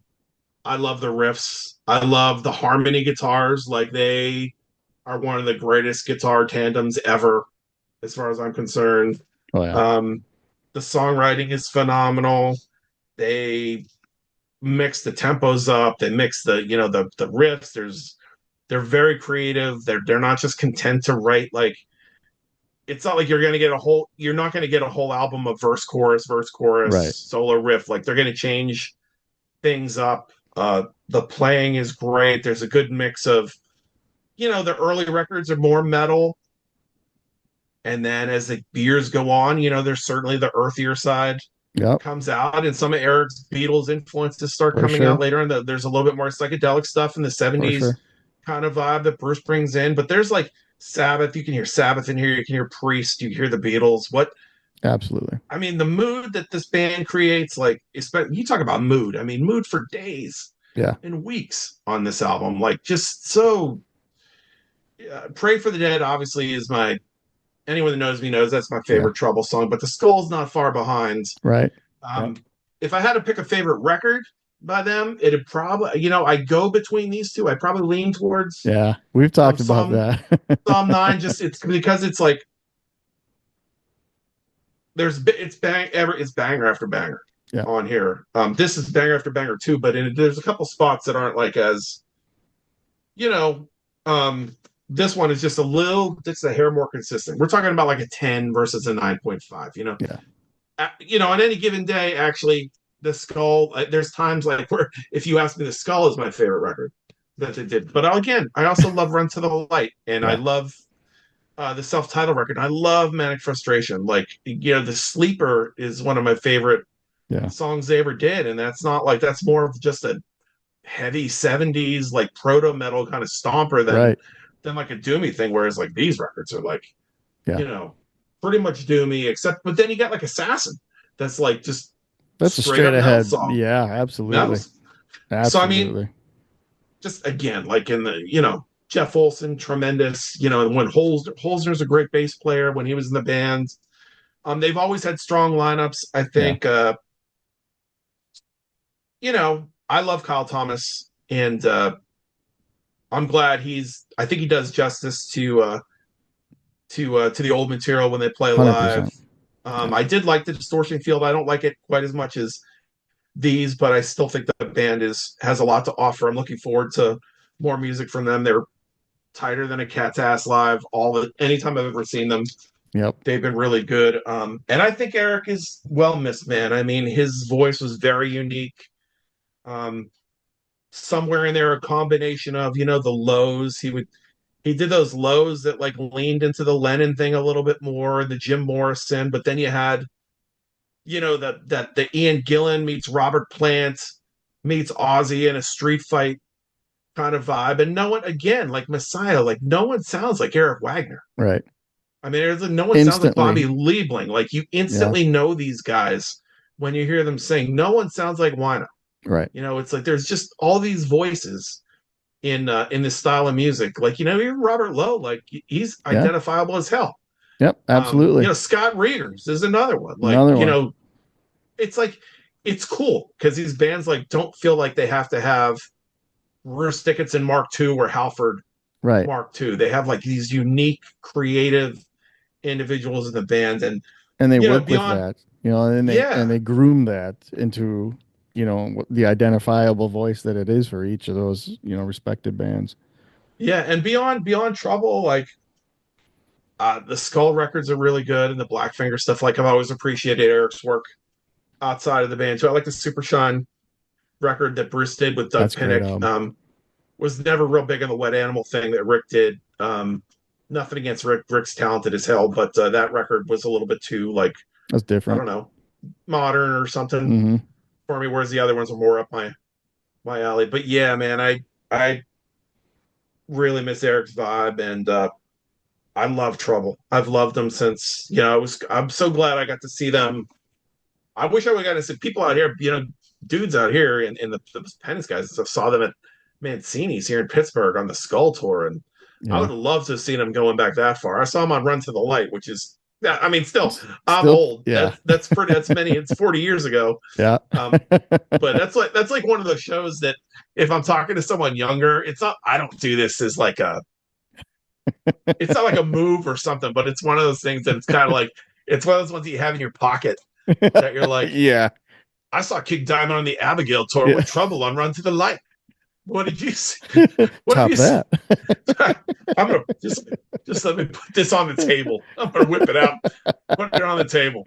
I love the riffs. I love the harmony guitars. Like they are one of the greatest guitar tandems ever, as far as I'm concerned. Oh yeah. Um, the songwriting is phenomenal. They mix the tempos up. They mix the riffs. They're very creative. They're not just content to write like it's not like you're not going to get a whole album of verse chorus Right. solo riff. Like they're going to change things up. The playing is great. There's a good mix of the early records are more metal, and then as the years go on, there's certainly the earthier side Yep. comes out, and some of Eric's Beatles influences start For coming out sure. later. And there's a little bit more psychedelic stuff in the For '70s sure. kind of vibe that Bruce brings in. But there's like Sabbath. You can hear Sabbath in here. You can hear Priest. You can hear the Beatles. What Absolutely. I mean, the mood that this band creates, like, you talk about mood. I mean, mood for days Yeah. and weeks on this album. Like, just so. Pray for the Dead, obviously, is anyone that knows me knows that's my Yeah. favorite Trouble song, but The Skull's not far behind. Right. Yep. Um, if I had to pick a favorite record by them, it'd probably, I go between these two. I probably lean towards Yeah. We've talked about Psalm that. Psalm 9. Just it's because it's like it's banger after banger Yeah. on here. This is banger after banger too, but there's a couple spots that aren't like as you know. Um, this one is just a hair more consistent. We're talking about like a 10 versus a 9.5. Yeah. On any given day, actually, the Skull. There's times like where if you ask me, the Skull is my favorite record that they did. But again, I also love Run to the Light, and I Yeah. love the self-titled record. I love Manic Frustration. Like the Sleeper is one of my favorite Yeah. songs they ever did, and that's more of just a heavy '70s like proto metal kind of stomper than Right. like a doomy thing. Whereas like these records are like Yeah. you know pretty much doomy, except but then you got like Assassin, that's like just That's a straight straight up metal ahead. song Yeah. metal. Absolutely. So I mean, Absolutely. just again, like in the Jeff Olson, tremendous. When Holzner's a great bass player when he was in the band. They've always had strong lineups. I Yeah. think, I love Kyle Thomas, and I'm glad I think he does justice to the old material when they play live. 100%. Yeah. I did like the distortion field. I don't like it quite as much as these, but I still think the band has a lot to offer. I'm looking forward to more music from them. They're tighter than a cat's ass live. Anytime I've ever seen them, Yep. they've been really good. And I think Eric is well missed, man. I mean, his voice was very unique. Um, Somewhere in there, a combination of the lows. He did those lows that like leaned into the Lennon thing a little bit more, the Jim Morrison, but then you had the Ian Gillan meets Robert Plant meets Ozzy in a street fight kind of vibe, and no one again like Messiah, like no one sounds like Eric Wagner. Right. I mean, no one sounds like Instantly. Bobby Liebling. Like you Yeah. instantly know these guys when you hear them sing. No one sounds like Wino. Right. It's like there's just all these voices in this style of music. Like even Robert Lowe, like he's Yeah. identifiable as hell. Yep. Absolutely. Scott Reeders is another one. Like Another one. it's like it's cool because these bands like don't feel like they have to have Bruce Dickinson Mark II or Halford Right. Mark II. They have like these unique, creative individuals in the band, and And they work with beyond, that, and they yeah, groom that into, the identifiable voice that it is for each of those, respected bands. yeah, and beyond Trouble, like the Skull records are really good, and the Blackfinger stuff. Like I've always appreciated Eric's work outside of the band too. I like the Super Shine record that Bruce did with Doug That's a great Pinnick. album. Was never real big on the Wet Animal thing that Rick did. Nothing against Rick. Rick's talented as hell, but that record was a little bit too like That's I different. don't know, modern or something Hmm. for me. Whereas the other ones were more up my alley. But yeah, man, I really miss Eric's vibe, and I love Trouble. I've loved them since it was. I'm so glad I got to see them. I wish I would have got to see people out here, dudes out here in the tennis guys and stuff saw them at Mancini's here in Pittsburgh on the Skull Tour, and I Yeah. would love to have seen them going back that far. I saw them on Run to the Light, which is, yeah, I mean, still, I'm Still, old. yeah. That's pretty. That's many. It's 40 years ago. Yeah. Um, but that's like one of those shows that if I'm talking to someone younger, it's not. I don't do this as like a. It's not like a move or something, but it's one of those things that it's kind of like it's one of those ones that you have in your pocket that you're like, Yeah. I saw King Diamond on the Abigail tour Yeah. with Trouble on Run to the Light. What did you see? What have Top you seen? that. I'm gonna just let me put this on the table. I'm gonna whip it out, put it on the table.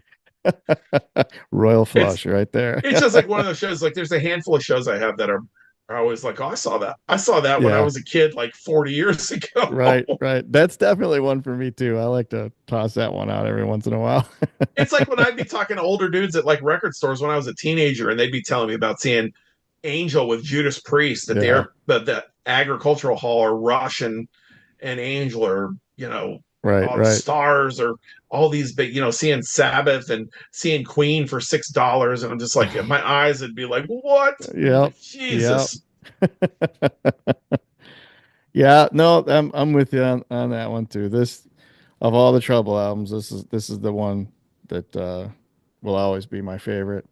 Royal It's flush right there. it's just like one of those shows. Like there's a handful of shows I have that are always like, oh, I saw that. I saw that when I Yeah. was a kid, like 40 years ago. Right, right. That's definitely one for me too. I like to toss that one out every once in a while. It's like when I'd be talking to older dudes at like record stores when I was a teenager, and they'd be telling me about seeing Angel with Judas Priest at the Yeah. the agricultural hall, or Rush and Angel, or Right, all the right. Stars, or all these big, seeing Sabbath and seeing Queen for $6, and I'm just like my eyes would be like, what? I'm Yep. like, Yep. Jesus. Yeah, no, I'm with you on that one too. This of all the Trouble albums, this is the one that will always be my favorite.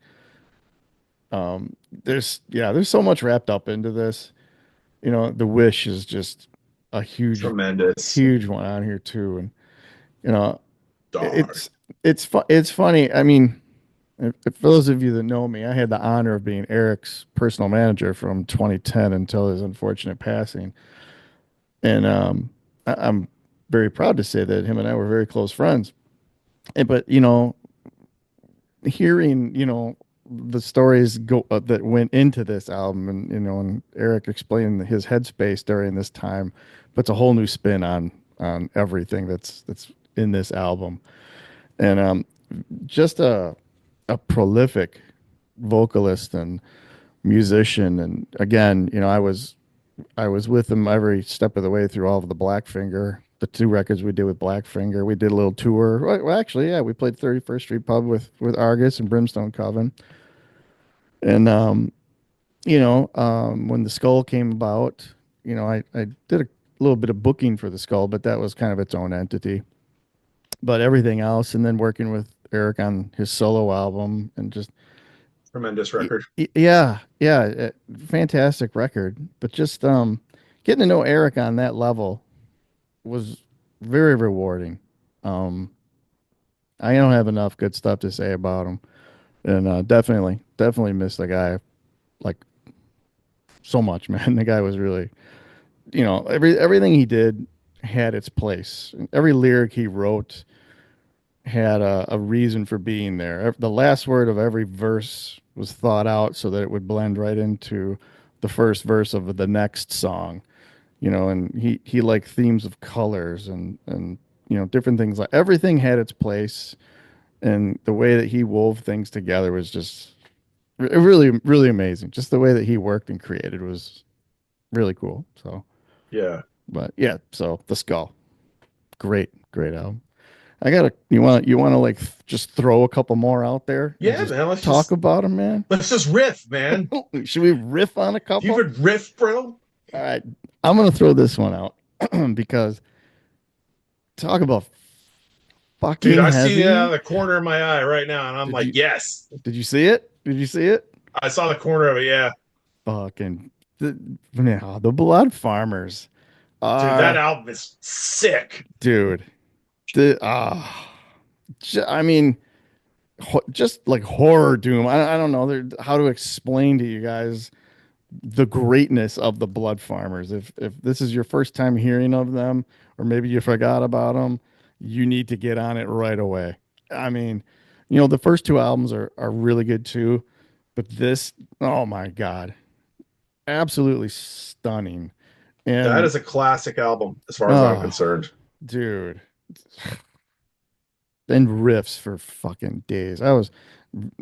There's so much wrapped up into this. The Wish is just a huge, Tremendous. huge one on here too, and you know, Dark. it's funny. I mean, for those of you that know me, I had the honor of being Eric's personal manager from 2010 until his unfortunate passing, and I'm very proud to say that him and I were very close friends. But hearing the stories that went into this album, and Eric explained his headspace during this time puts a whole new spin on everything that's in this album, and just a prolific vocalist and musician. And again, I was with him every step of the way through all of the Blackfinger, the two records we did with Blackfinger. We did a little tour. Well, actually, yeah, we played 31st Street Pub with Argus and Brimstone Coven. And when the Skull came about, I did a little bit of booking for the Skull, but that was kind of its own entity. But everything else, and then working with Eric on his solo album, and just Tremendous record. yeah, yeah, fantastic record. But just getting to know Eric on that level was very rewarding. Um, I don't have enough good stuff to say about him, and definitely miss the guy like so much, man. The guy was really, everything he did had its place. Every lyric he wrote had a reason for being there. The last word of every verse was thought out so that it would blend right into the first verse of the next song. And he liked themes of colors and different things. Like everything had its place, and the way that he wove things together was just really really amazing. Just the way that he worked and created was really cool. So, Yeah. but yeah, so the Skull, great album. I gotta you want to like just throw a couple more out there and Yeah, just man. Let's talk just about them, man. let's just riff, man. Should we riff on a Do you couple? even riff, bro? All right, I'm gonna throw this one out because talk about Dude, fucking I see it out of heavy. the corner of my eye right now, and I'm Did like, you yes. did you see it? Did you see it? I saw the corner of it, yeah. Fucking the Blood Farmers Dude, that are album is sick. dude. The I mean, just like horror doom. I don't know how to explain to you guys the greatness of the Blood Farmers. If this is your first time hearing of them, or maybe you forgot about them, you need to get on it right away. I mean, the first two albums are really good too, but this, oh my God, absolutely stunning. That And is a classic album, as far as I'm oh, concerned. dude, and riffs for fucking days. I was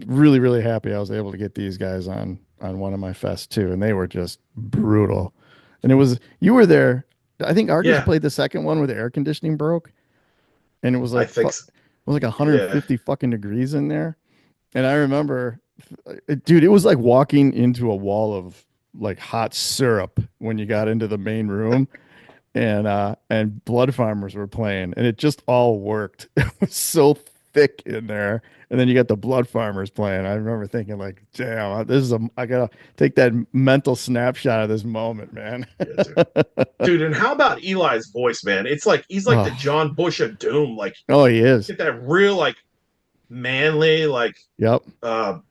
really, really happy I was able to get these guys on one of my fests too, and they were just brutal. And it was you were there. I think Arcus Yeah, played the second one where the air conditioning broke, and it was I like think. it was like Yeah, 150 fucking degrees in there. And I remember, dude, it was like walking into a wall of like hot syrup when you got into the main room and Blood Farmers were playing, and it just all worked. It was so thick in there, and then you got the Blood Farmers playing. I remember thinking like, "Damn, this is a I gotta take that mental snapshot of this moment, man." yeah, dude. And how about Eli's voice, man? It's like he's like the Oh, John Bush of Doom. Like oh, he is. get that real like manly, like Yep,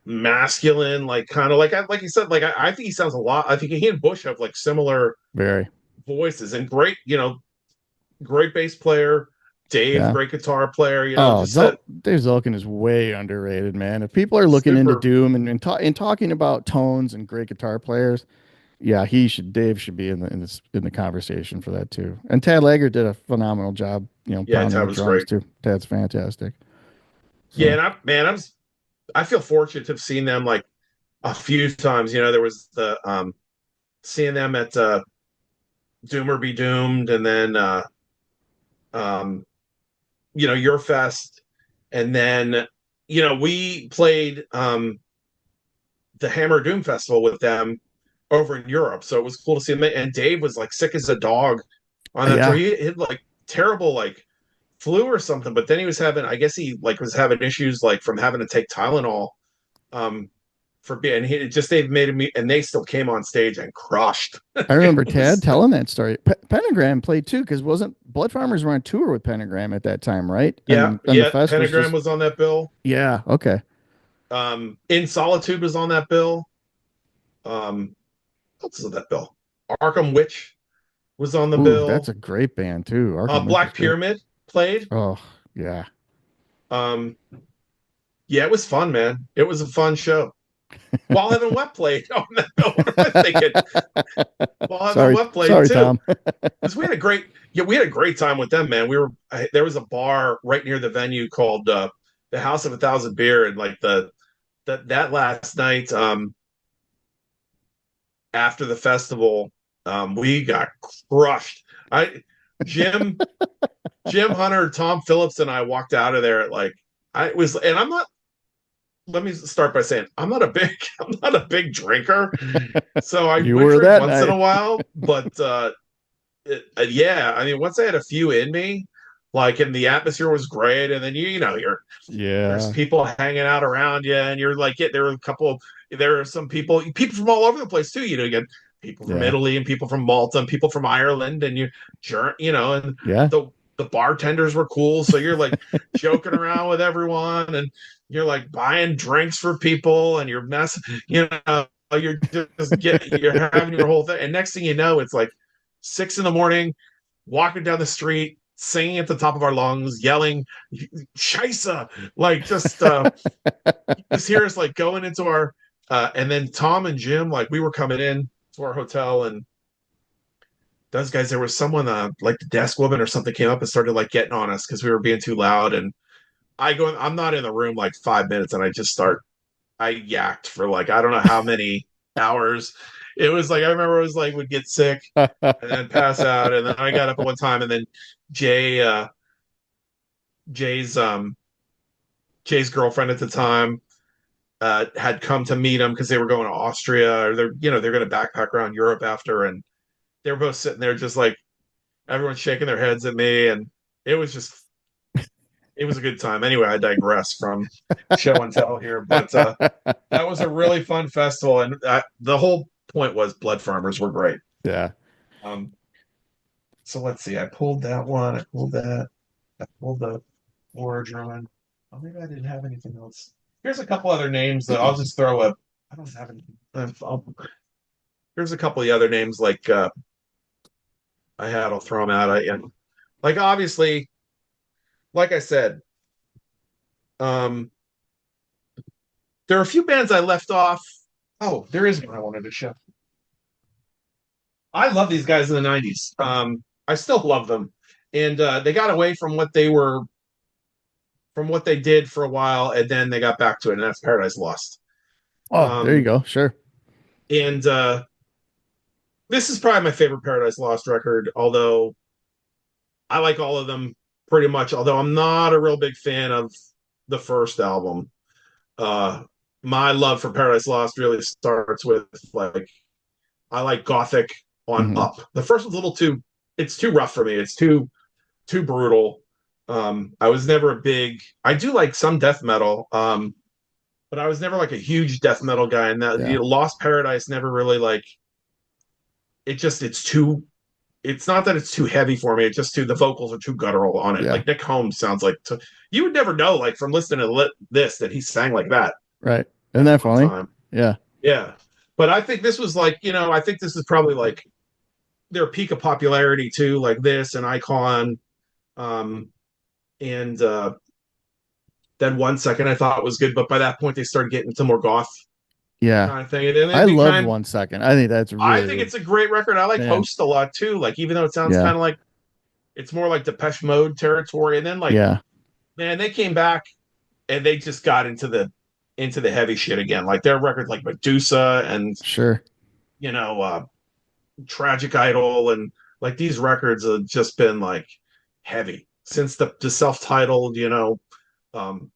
masculine, like kind of like you said, like I think he sounds a lot. I think he and Bush have like similar very. voices and great, great bass player. Dave, Yeah. great guitar player. Oh, Just that Dave Zilkin is way underrated, man. If people are looking into super. Doom and talking about tones and great guitar players, yeah, Dave should be in the conversation for that too. And Tad Lager did a phenomenal job, Yeah, pounding Tad the was drums great. too. Tad's fantastic. Yeah, So, and I feel fortunate to have seen them like a few times. There was the seeing them at Doom or Be Doomed, and then um, Your Fest, and then we played the Hammer Doom Festival with them over in Europe, so it was cool to see him. And Dave was like sick as a dog on that tour. yeah, He had like terrible like flu or something, but then he was having, I guess he like was having issues like from having to take Tylenol. Um, for being, he just they've made him, and they still came on stage and crushed. I It remember Tad was telling that story. Pentagram played too, because wasn't Blood Farmers were on tour with Pentagram at that time, right? Yeah, And the yeah. fest was Pentagram just was on that bill. yeah, okay. In Solitude was on that bill. Um, what was on that bill? Arkham Witch was on the Ooh, that's bill. a great band too. Arkham Witch is Black great. Pyramid played. Oh yeah. Um, yeah, it was fun, man. It was a fun show. While Heaven Wet played on that bill. What am I thinking? While Heaven Sorry, Wet played sorry, too. Tom. Because we had a great time with them, man. There was a bar right near the venue called the House of a Thousand Beer, and like that last night, after the festival, we got crushed. I Jim Jim Hunter, Tom Phillips, and I walked out of there at like I was, and I'm not. Let me start by saying I'm not a big drinker, so I You would were drink that once in night. a while, but yeah, I mean, once I had a few in me, like, and the atmosphere was great, and then there's Yeah, people hanging out around you, and you're like, yeah, there are some people from all over the place too. You get people from yeah, Italy and people from Malta and people from Ireland, and and yeah, the bartenders were cool, so you're like joking around with everyone, and you're like buying drinks for people, and you're messing, you're having your whole thing, and next thing you know, it's like 6 in the morning, walking down the street, singing at the top of our lungs, yelling "Scheisse!" Like just hear us like going into our and then Tom and Jim, like we were coming in to our hotel, and those guys, there was someone like the desk woman or something came up and started like getting on us because we were being too loud. And I'm not in the room like 5 minutes, and I yacked for like I don't know how many hours. It was like I remember it was like would get sick and then pass out, and then I got up at one time, and then Jay Jay's Jay's girlfriend at the time had come to meet him because they were going to Austria, or they're going to backpack around Europe after, and they were both sitting there just like everyone's shaking their heads at me, and it was just it was a good time. Anyway, I digress from show and tell here, but that was a really fun festival, and the whole point was Blood Farmers were great. yeah. Um, so let's see. I pulled that one. I pulled that. I pulled the War Drummond. Oh, maybe I didn't have anything else. Here's a couple other names that I'll just throw up. I don't have any. Here's a couple of the other names like I had. I'll throw them out. And like obviously, like I said, um, there are a few bands I left off. Oh, there is one I wanted to show. I love these guys in the '90s. I still love them, and they got away from what they did for a while, and then they got back to it, and that's Paradise Lost. Oh, there you Um, go. Sure. and this is probably my favorite Paradise Lost record, although I like all of them pretty much. Although I'm not a real big fan of the first album. Uh, my love for Paradise Lost really starts with like I like Gothic on Hmm. up. The first one's a little too it's too rough for me. It's too brutal. I was never a big I do like some death metal. But I was never like a huge death metal guy, and that Yeah. Lost Paradise never really like it's too it's not that it's too heavy for me. It's just too the vocals are too guttural on it. Yeah. Like Nick Holmes sounds like you would never know like from listening to this that he sang like that Right. Isn't at that one funny? time. Yeah. Yeah, but I think this was like I think this is probably like their peak of popularity too, like this and Icon, um, and then 1 second I thought was good, but by that point they started getting into more goth Yeah. kind of thing, and then I it love became 1 second. I think that's I really think good. it's a great record. I like Man. Host a lot too. Like even though it sounds Yeah. kind of like it's more like Depeche Mode territory, and then like Yeah. man, they came back and they just got into the heavy shit again. Like their records like Medusa and Sure. you know Tragic Idol and like these records have just been like heavy since the self-titled, um,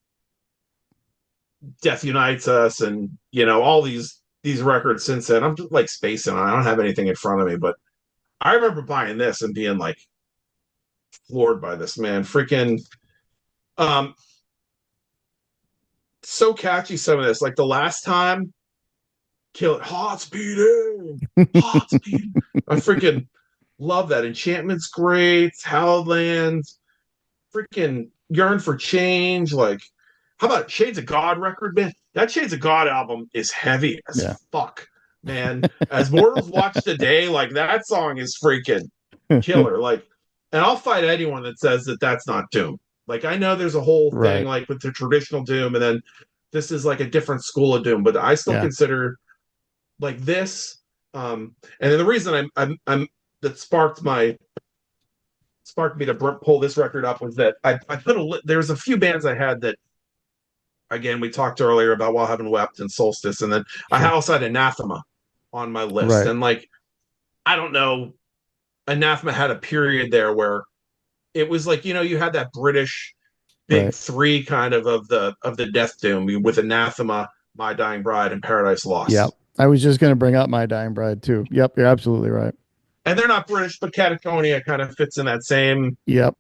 Death Unites Us and all these records since then. I'm just like spacing. I don't have anything in front of me, but I remember buying this and being like floored by this man. Freaking um so catchy some of this. Like the last time, kill it, hot speeding, hot speed. I freaking love that. Enchantment's great. Howland, freaking Yearn for Change. Like, how about Shades of God record, man? That Shades of God album is heavy as Yeah. fuck, man. As Mortals Watch Today, like that song is freaking killer. Like, and I'll fight anyone that says that that's not Doom. Like, I know there's a whole thing Right. like with the traditional Doom, and then this is like a different school of Doom, but I still Yeah. consider like this. And then the reason I'm that sparked me to pull this record up was that I put there's a few bands I had that again we talked earlier about While Heaven Wept and Solstice, and then I Sure. also had Anathema on my list, Right. and like I don't know, Anathema had a period there where it was like you had that British big Right. three kind of the death doom with Anathema, My Dying Bride, and Paradise Yep. Lost. I was just going to bring up My Dying Bride too. Yep. You're absolutely right. And they're not British, but Catatonia kind of fits in that same Yep.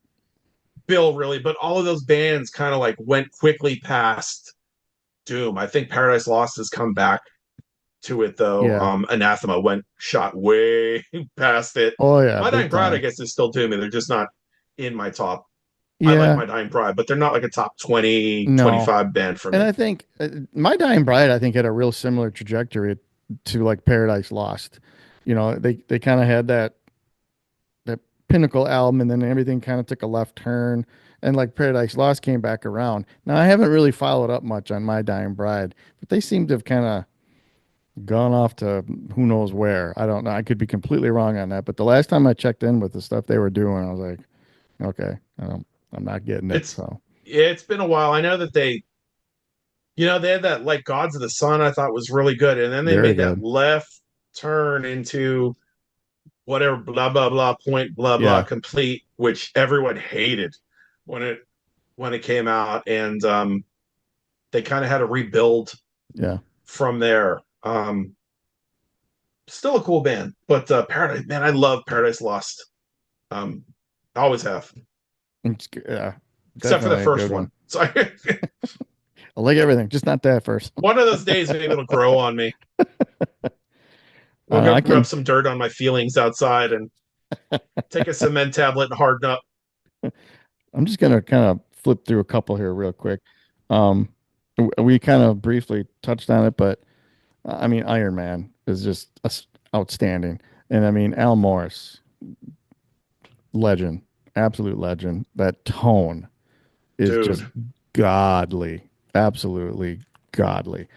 bill, really. But all of those bands kind of like went quickly past Doom. I think Paradise Lost has come back to it though. Yeah. Anathema went shot way past it. Oh yeah. My Dying Big Bride, I time. guess, is still Doom, and they're just not in my top. I like Yeah. My Dying Bride, but they're not like a top 20, No. 25 band for And me. I think My Dying Bride, I think, had a real similar trajectory to like Paradise Lost. They kind of had that pinnacle album, and then everything kind of took a left turn, and like Paradise Lost came back around. Now I haven't really followed up much on My Dying Bride, but they seem to have kind of gone off to who knows where. I don't know. I could be completely wrong on that, but the last time I checked in with the stuff they were doing, I was like, okay, I'm not getting it. It's So yeah, it's been a while. I know that they had that like Gods of the Sun. I thought was really good, and then they very made that good. left turn into whatever blah blah blah point blah blah Yeah, complete, which everyone hated when it came out, and they kind of had to rebuild yeah. from there. Still a cool band, but Paradise, man, I love Paradise Lost. Um, I always have, Yeah, except for the definitely a first good one. one. So I like everything, just not that first. one of those days, maybe it'll grow on me. We'll I go rub can. some dirt on my feelings outside and take a cement tablet and harden up. I'm just gonna kind of flip through a couple here real quick. Um, we kind of briefly touched on it, but I mean, Iron Man is just outstanding, and I mean, Al Morris, legend, absolute legend. That tone is just Dude, godly, absolutely godly.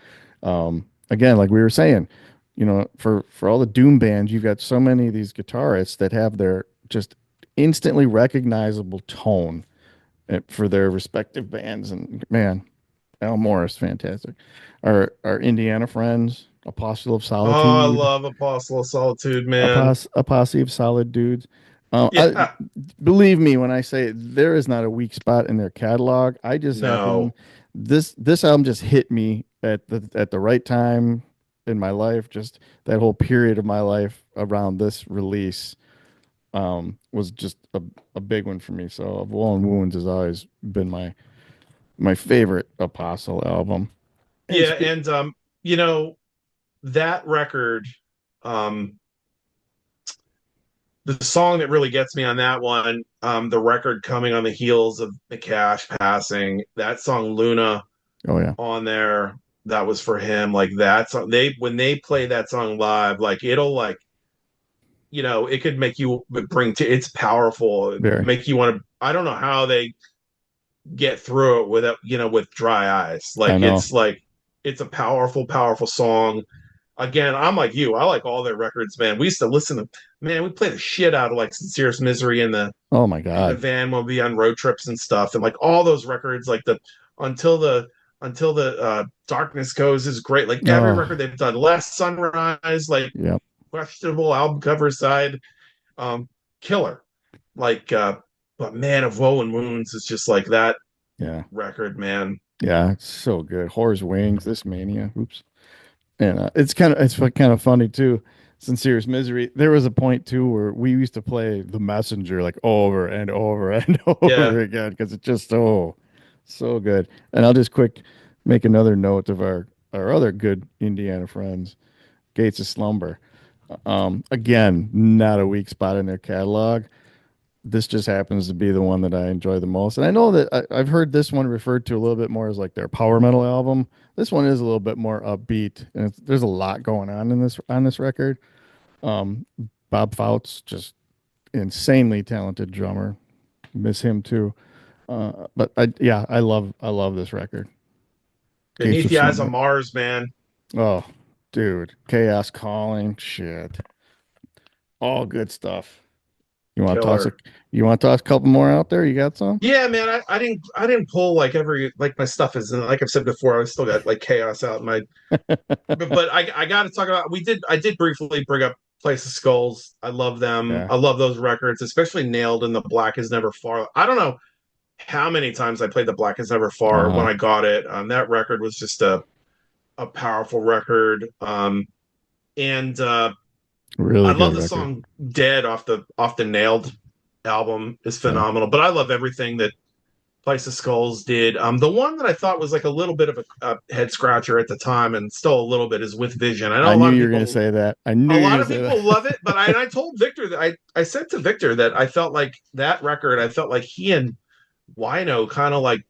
Again, like we were saying, for all the doom bands, you've got so many of these guitarists that have their just instantly recognizable tone for their respective bands. And man, Al Morris, fantastic. Our Indiana friends, Apostle of Oh, I Solitude, love Apostle of Solitude, man. a posse of solid dudes. I Yeah, believe me when I say there is not a weak spot in their catalog. I just happen no. this album just hit me at the right time in my life. Just that whole period of my life around this release was just a big one for me. So, Of Wool and Wounds has always been my favorite Apostle album. And Yeah, and you know, that record, um, the song that really gets me on that one, the record coming on the heels of the Cash passing, that song Luna oh yeah, on there, that was for him. Like that song, they when they play that song live, like it'll like it could make you bring to it's powerful, very. make you want to. I don't know how they get through it without with dry eyes. I know. Like it's a powerful, powerful song. Again, I'm like you. I like all their records, man. We used to listen to man. We play the shit out of like Sincerest Misery Oh my in the God. van when we be on road trips and stuff, and like all those records, like the until the until the darkness goes is great. Like every Oh record they've done, Last Sunrise, like yep. questionable album cover side, um, killer. Like, but Man of Woe and Wounds is just like that Yeah. record, man. Yeah. It's so good. Horror's Wings. This Mania. Oops. And it's kind of funny too. Sincerest Misery. There was a point too where we used to play The Messenger like over and over and Yeah, over again because it's just so good. And I'll just quick make another note of our other good Indiana friends, Gates of Slumber. Again, not a weak spot in their catalog. This just happens to be the one that I enjoy the most. And I know that I've heard this one referred to a little bit more as like their power metal album. This one is a little bit more upbeat, and there's a lot going on in this record. Um, Bob Fouts, just insanely talented drummer. Miss him too. But yeah, I love this record. Gates Beneath of the Eyes of Slumber. Mars, man. Oh, dude, Chaos Calling, shit, all good stuff. You want to toss a Killer. you want to toss a couple more out there? You got some? Yeah, man. I didn't pull like every like my stuff is like I've said before. I still got like chaos out in my but I got to talk about. I did briefly bring up Place of Skulls. I love them. Yeah. I love those records, especially Nailed and The Black is Never Far. I don't know how many times I played The Black is Never Far when Uh-huh. I got it. That record was just a powerful record. And I Really love good the record. song Dead off the Nailed album is Yeah. phenomenal. But I love everything that Place of Skulls did. The one that I thought was like a little bit of a head scratcher at the time, and still a little bit, is With Vision. I know I knew you were going to say that. I knew a you were lot going of to say people that. love it, but I told Victor that I said to Victor that I felt like that record. I felt like he and Wino kind of like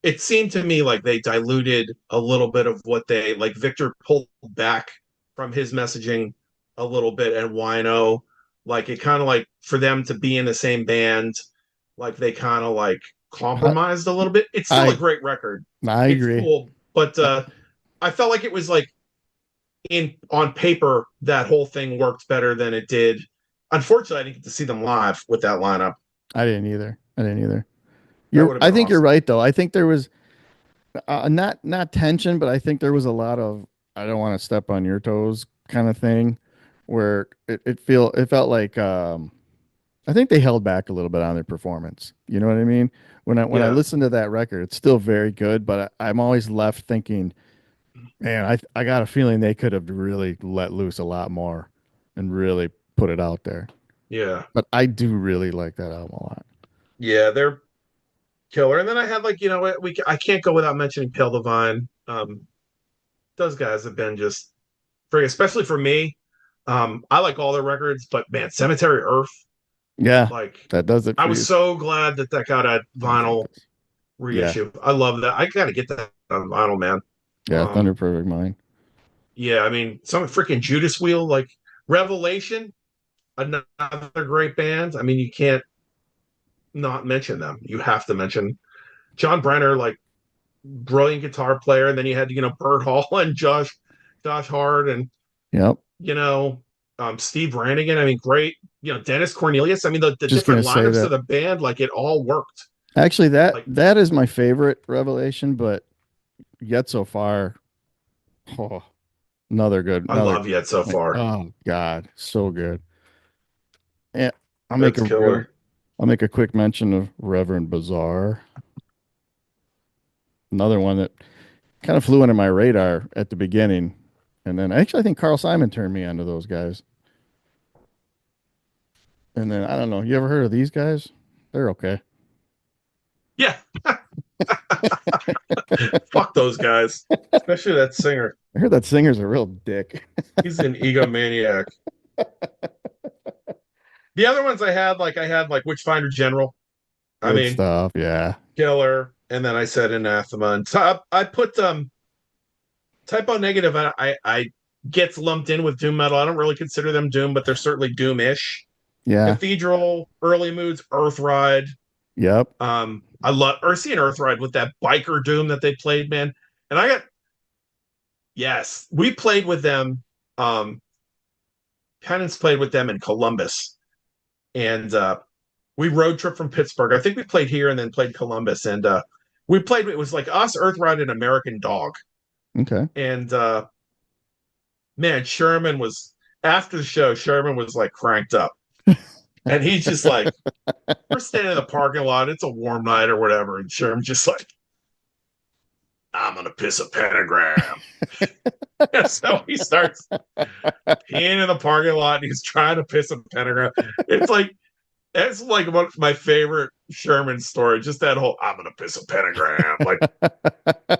it seemed to me like they diluted a little bit of what they like. Victor pulled back from his messaging a little bit, and Wino like it kind of like for them to be in the same band, like they kind of like I compromised a little bit. It's still a I, great record. I It's agree. cool, but I, I felt like it was like in on paper that whole thing worked better than it did. Unfortunately, I didn't get to see them live with that lineup. I didn't either. I didn't either. That would have I been think you're awesome. right though. I think there was not tension, but I think there was a lot of I don't want to step on your toes kind of thing where it felt like I think they held back a little bit on their performance. You know what I mean? When I Yeah, listen to that record, it's still very good, but I'm always left thinking, man, I got a feeling they could have really let loose a lot more and really put it out there. yeah, But I do really like that album a lot. yeah. They're killer. And then I had like we I can't go without mentioning Pale Divine. Those guys have been just free, especially for me. I like all their records, but man, Cemetery Earth, Yeah, like that does it I for was you. so glad that that got a I think vinyl that's yeah, reissue. I love that. I got to get that on vinyl, man. yeah. Thunder Um, Perfect Mind. yeah, I mean, some freaking Judas Wheel, like Revelation, another great band. I mean, you can't not mention them. You have to mention John Brenner, like brilliant guitar player. And then you had Bert Hall and Josh Hart, and Yep. you know, Steve Brannigan. I mean, great. Dennis Cornelius. I mean, the Just different gonna say lineups that. of the band, like it all worked. Actually, that Like that is my favorite Revelation, but yet so far, oh, I another love Yet So like, Far. oh God, so good. And That's killer. I'll make a quick mention of Reverend Bazaar, another one that kind of flew under my radar at the beginning, and then actually I think Carl Simon turned me onto those guys. And then I don't know, you ever heard of these guys? They're okay. Yeah, fuck those guys, especially that singer. I heard that singer's a real dick. He's an egomaniac. The other ones I had like Witchfinder General. I Good mean, stuff. Yeah. killer. And then I said Anathema. And top, I put Typo Negative. I gets lumped in with doom metal. I don't really consider them doom, but they're certainly doom-ish. Yeah. Cathedral, Early Moods, Earthride. Yep. I love Earthy and Earthride with that biker doom that they played, man. And I got yes, we played with them. Penance played with them in Columbus, and we road trip from Pittsburgh. I think we played here and then played Columbus, and we played. It was like us, Earthride, and American Dog, Okay. and man, Sherman was after the show. Sherman was like cranked up, and he's just like, we're standing in the parking lot. It's a warm night or whatever, and Sherman's just like, I'm gonna piss a pentagram. And so he starts peeing in the parking lot, and he's trying to piss a pentagram. It's like it's like one of my favorite Sherman story. Just that whole I'm gonna piss a pentagram. Like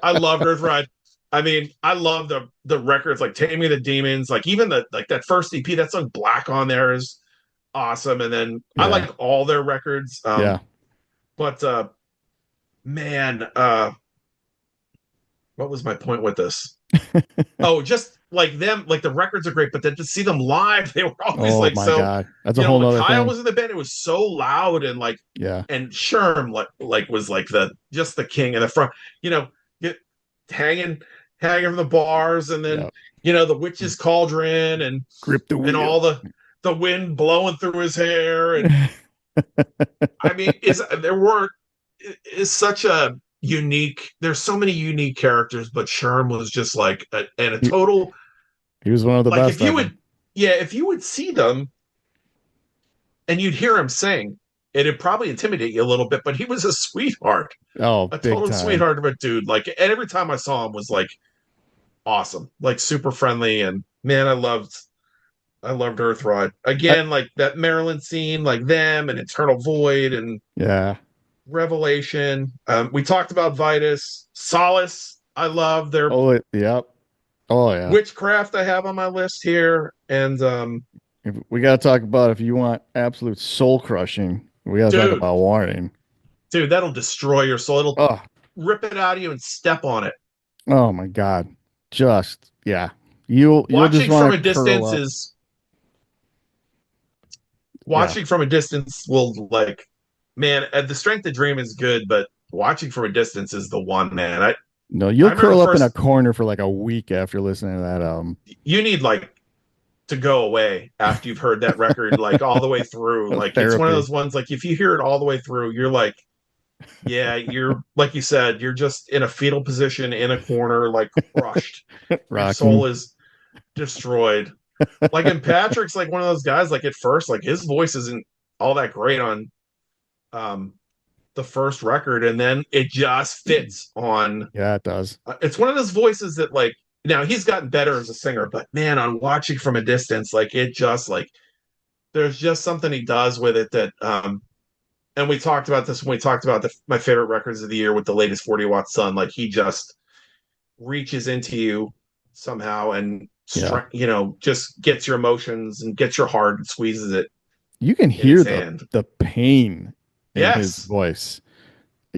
I loved Earthride. I mean, I love the records like Tame Me the Demons, like even the like that first EP, that song Black on there is awesome. And then I Yeah. like all their records. Yeah. But man, what was my point with this? Oh, just like them, like the records are great, but then to see them live, they were always Oh like my so. God. That's a whole When nother Kyle thing. was in the band, it was so loud and like, Yeah. and Sherm like was like the just the king in the front. You know, get hanging hanging from the bars, and then Yeah. the witch's cauldron Grip the and wheel. all the wind blowing through his hair, and I mean, is such a unique. There's so many unique characters, but Sherm was just like and a he, total he was one of the like best if you of them. would yeah if you would see them and you'd hear him sing, it'd probably intimidate you a little bit, but he was a sweetheart, Oh, a big total time. sweetheart of a dude. Like, and every time I saw him was like awesome, like super friendly. And man, I loved Earthride I, again, like that Maryland scene, like them and Eternal Void and yeah. Revelation. We talked about Vitus, Solace. I love their Yep. Oh yeah. Witchcraft. I have on my list here, and We got to talk about if you want absolute soul crushing, we got to talk dude, about Warning. dude, that'll destroy your soul. It'll Oh, rip it out of you and step on it. oh my God. Just yeah. You'll just Watching want from to a curl distance up. is Yeah. watching from a distance will like, man, the strength of dream is good, but watching from a distance is the one, man. No, I you'll remember curl the up in a first. corner for like a week after listening to that album. You need like to go away after you've heard that record like all the way through. Like it's one of Therapy. those ones like if you hear it all the way through, you're like, yeah, you're like you said, you're just in a fetal position in a corner, like crushed. Your Rocking. soul is destroyed. Like, and Patrick's like one of those guys, like at first, like his voice isn't all that great on um the first record, and then it just fits on. Yeah, it does. It's one of those voices that like now he's gotten better as a singer, but man, on watching from a distance, like it just like there's just something he does with it that and we talked about this when we talked about my favorite records of the year with the latest 40 Watt Sun. Like he just reaches into you somehow and Yeah. just gets your emotions and gets your heart and squeezes it You can in hear his the hand. the pain in his Yes, voice.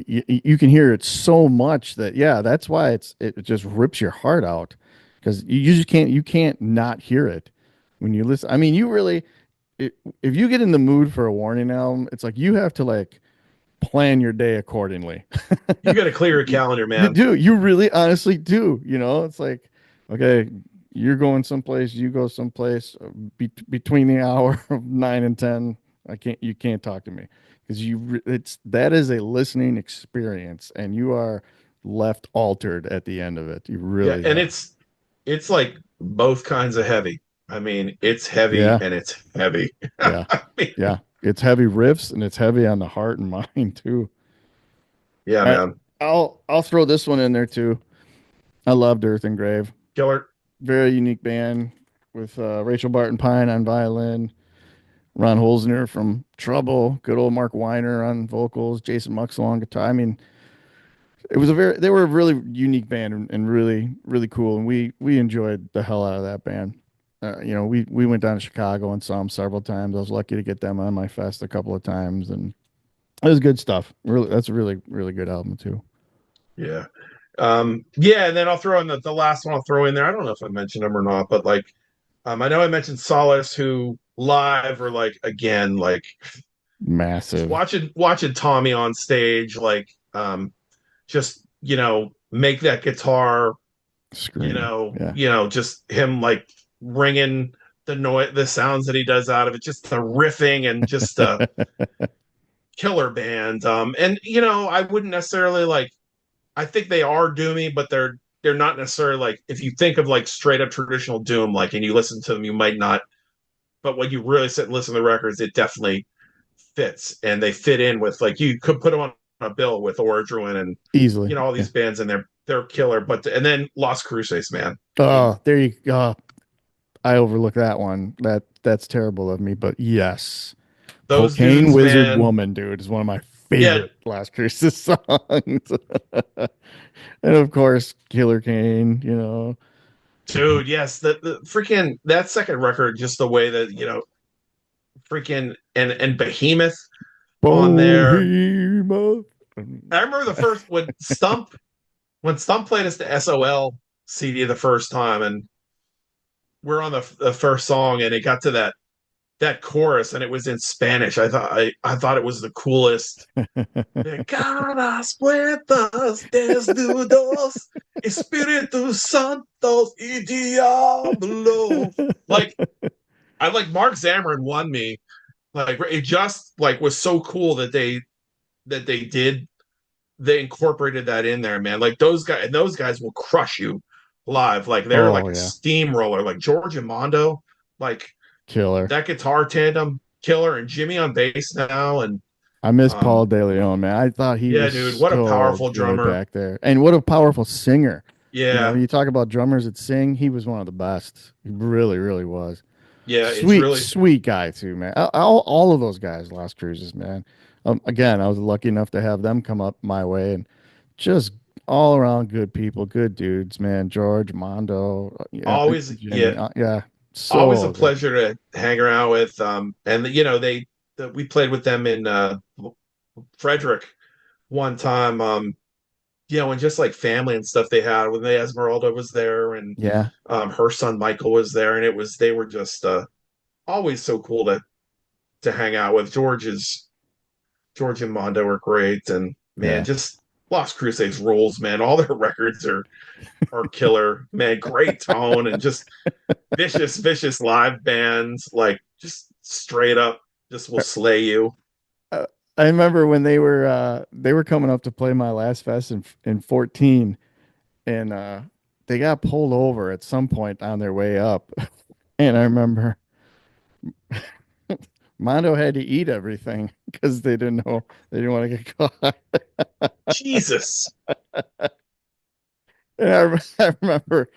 You can hear it so much that yeah, that's why it just rips your heart out because you just can't not hear it when you listen. I mean, you really if you get in the mood for a Warning album, it's like you have to like plan your day accordingly. you got to clear your you, calendar, you man. do. You really honestly do. You know, it's like, okay, you're going someplace, you go someplace between the hour of 9 and 10. You can't talk to me because that is a listening experience, and you are left altered at the end of it. You Yeah, really and are. it's like both kinds of heavy. I mean, it's heavy Yeah, and it's heavy. yeah, I mean, yeah. It's heavy riffs and it's heavy on the heart and mind too. yeah, I, man. I'll throw this one in there too. I loved Earth and Grave. Killer. Very unique band with Rachel Barton Pine on violin, Ron Holzner from Trouble, good old Mark Weiner on vocals, Jason Muxel on guitar. I mean, they were a really unique band and really, really cool. And we enjoyed the hell out of that band. We went down to Chicago and saw them several times. I was lucky to get them on my fest a couple of times, and it was good stuff. Really, that's a really, really good album too. Yeah. Yeah, and then I'll throw in the last one I'll throw in there. I don't know if I mentioned him or not, but like I know I mentioned Solace, who live or like again, like Massive watching Tommy on stage, like just make that guitar, scream. Yeah. just him like ringing the sounds that he does out of it, just the riffing and just a killer band. And I wouldn't necessarily like. I think they are doomy, but they're not necessarily like if you think of like straight up traditional doom, like and you listen to them, you might not. But when you really sit and listen to the records, it definitely fits, and they fit in with like you could put them on a bill with Ordruin and Easily. all Yeah. these bands, and they're killer. But and then Lost Cruces, man. I mean, Oh, there you go. I overlooked that one. That's terrible of me, but yes. those Cocaine dudes, Wizard man. Woman, dude, is one of my Yeah, favorite Last Christmas songs. And of course, Killer Kane, dude. Yes, the freaking that second record, just the way that freaking and Behemoth on there. Bohemoth. I remember the first when Stump played us the SOL CD the first time, and we're on the first song, and it got to that chorus, and it was in Spanish. I thought it was the coolest. Caras puertas desnudos, Espíritu Santos y Diablo. Like I like Mark Zamarin won me. Like it just like was so cool that they incorporated that in there, man. Like those guys will crush you live. Like they're like Oh a yeah, steamroller. Like George and Mondo, like killer. that guitar tandem, killer, and Jimmy on bass now. And I miss Paul um, De Leon, man. I thought he yeah, was dude, what a so powerful good drummer. back there, and what a powerful singer. Yeah, You talk about drummers that sing. He was one of the best. He really, really was. yeah, it's Sweet, really sweet guy too, man. All of those guys, Lost Cruises, man. Again, I was lucky enough to have them come up my way, and just all around good people, good dudes, man. George, Mondo, yeah, Jimmy, yeah, always a so good. pleasure to hang around with. And we played with them in Frederick one time. And just like family and stuff they had when they Esmeralda was there and Yeah, her son Michael was there, and they were just always so cool to hang out with. George and Mondo are great, and man, yeah. just Lost Crusades rules, man. All their records are killer, man. Great tone and just vicious live bands, like just straight up, just will slay you. Uh, I remember when they were coming up to play my last fest in 14, and they got pulled over at some point on their way up, and I remember Mondo had to eat everything because they didn't want to get caught. Jesus, And I remember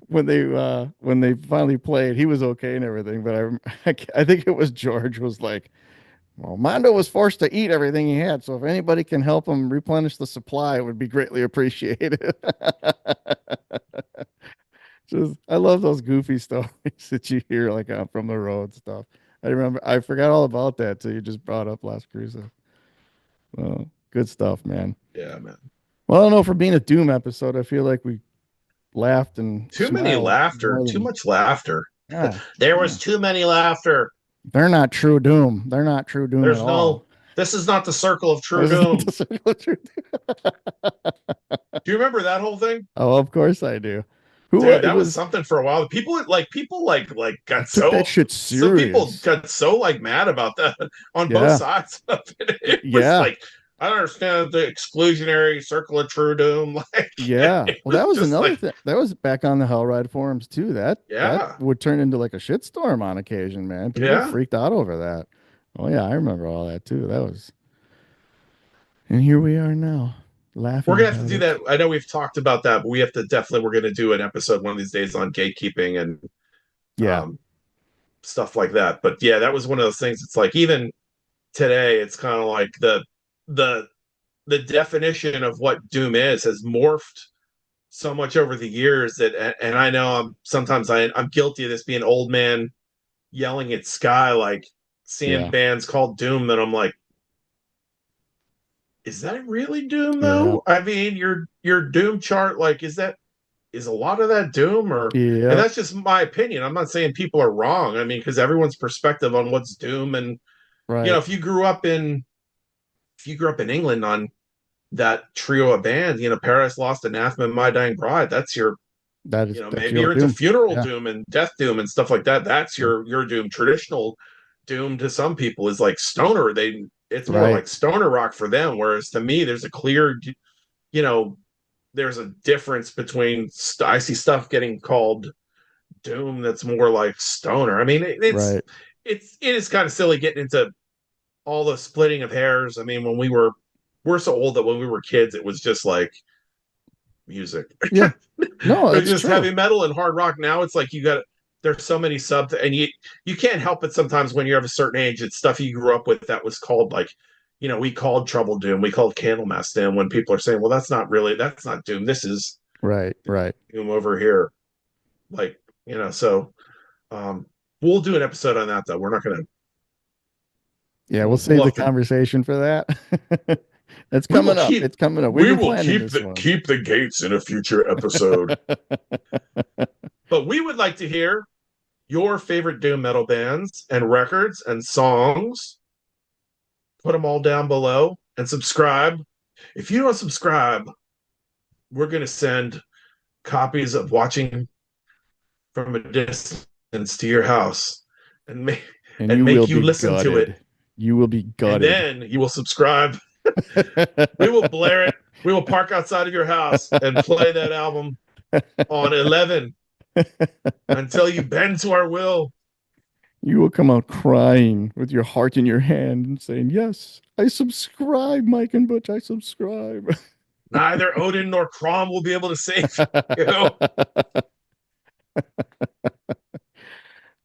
when they finally played, he was okay and everything, but I think it was George was like, "Well, Mondo was forced to eat everything he had, so if anybody can help him replenish the supply, it would be greatly appreciated." Just I love those goofy stories that you hear like from the road stuff. I forgot all about that till you just brought up Last Cruise. Good stuff, man. yeah, man. Well, I don't know for being a Doom episode, I feel like we laughed and Too many smiled laughter, more too than much laughter. yeah, There yeah. was too many laughter. They're not true Doom. They're not true Doom at There's all. no. This is not the circle of true This is not doom. the circle of truth. Do you remember that whole thing? Oh, of course I do. Who Dude, it that was was? something for a while. People I got took that so shit some people serious. got so like mad about that on both Yeah, sides of it. It was yeah, like I don't understand the exclusionary circle of true doom. Like yeah. it Well, that was was just like another thing. That was back on the Hellride forums too. That yeah, would turn into like a shitstorm on occasion, man. People yeah. freaked out over that. Oh yeah, I remember all that too. That was, and here we are now, We're laughing gonna have to about do it. that. I know we've talked about that, but we have to definitely we're gonna do an episode one of these days on gatekeeping and Yeah, um, stuff like that. But yeah, that was one of those things. It's like even today, it's kind of like the the definition of what doom is has morphed so much over the years that and I know sometimes I'm guilty of this being an old man yelling at sky like seeing yeah, bands called doom that I'm like is that really doom yeah, though? I mean your doom chart like is a lot of that doom or and yeah. that's just my opinion. I'm not saying people are wrong. I mean because everyone's perspective on what's doom and Right. if you grew up in England on that trio of bands, Paradise Lost, Anathema, and My Dying Bride, that's your That's maybe your you're into doom. funeral Yeah, doom and death doom and stuff like that. That's yeah. your doom. Traditional doom to some people is like stoner. It's more Right, like stoner rock for them. Whereas to me, there's a clear, you know, there's a difference between I see stuff getting called doom that's more like stoner. I mean, right. it is kind of silly getting into all the splitting of hairs. I mean, we're so old that when we were kids, it was just like music. Yeah. No, It's that's just true. heavy metal and hard rock. Now it's like there's so many subs and you can't help it sometimes when you're of a certain age. It's stuff you grew up with that was called like, we called Trouble Doom, we called Candlemass Doom when people are saying, well, that's not Doom. This is Right, right. Doom over here. Like, so um we'll do an episode on that though. We're not gonna Yeah, we'll we'll save the have to conversation for that. It's we will coming up. keep It's coming up. We've we been will planning keep this the one. keep the gates in a future episode. But we would like to hear your favorite doom metal bands and records and songs. Put them all down below and subscribe. If you don't subscribe, we're going to send copies of Watching from a Distance to your house and make And and you will make you be listen to it. gutted. You will be And gutted. then you will subscribe. We will blare it. We will park outside of your house and play that album on 11 until you bend to our will. You will come out crying with your heart in your hand and saying, "Yes, I subscribe, Mike and Butch. I subscribe." Neither Odin nor Crom will be able to save you.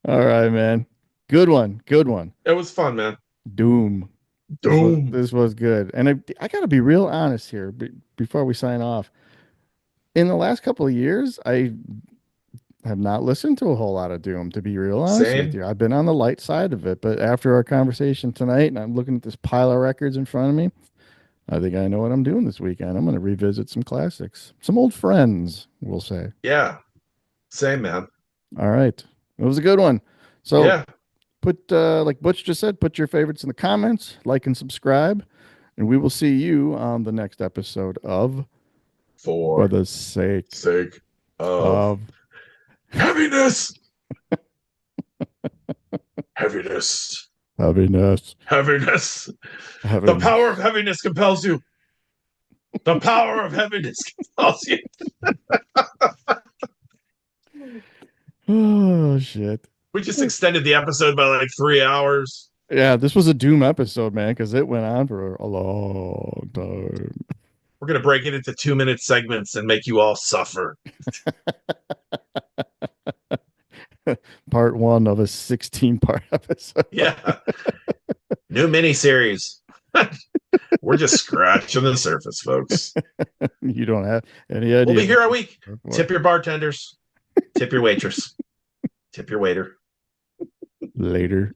All right, man. Good one. Good one. It was fun, man. Doom. Doom. This was good. And I got to be real honest here before we sign off. In the last couple of years, I have not listened to a whole lot of Doom, to be real honest with Same. you. I've been on the light side of it, but after our conversation tonight, and I'm looking at this pile of records in front of me, I think I know what I'm doing this weekend. I'm going to revisit some classics, some old friends, we'll say. Yeah. Same, man. All right. It was a good one. So Yeah. put, like Butch just said, put your favorites in the comments, like and subscribe, and we will see you on the next episode of For For the Sake sake of of heaviness. Heaviness. Happiness. Heaviness. The power of Happiness. heaviness compels you. The power of heaviness compels you. Oh, shit. We just extended the episode by like 3 hours. Yeah, this was a Doom episode, man, because it went on for a long time. We're going to break it into 2-minute segments and make you all suffer. Part one of a 16-part episode. Yeah. New miniseries. We're just scratching the surface, folks. You don't have any We'll idea be here what a you're week. looking for. Tip your bartenders. Tip your waitress. Tip your waiter. Later.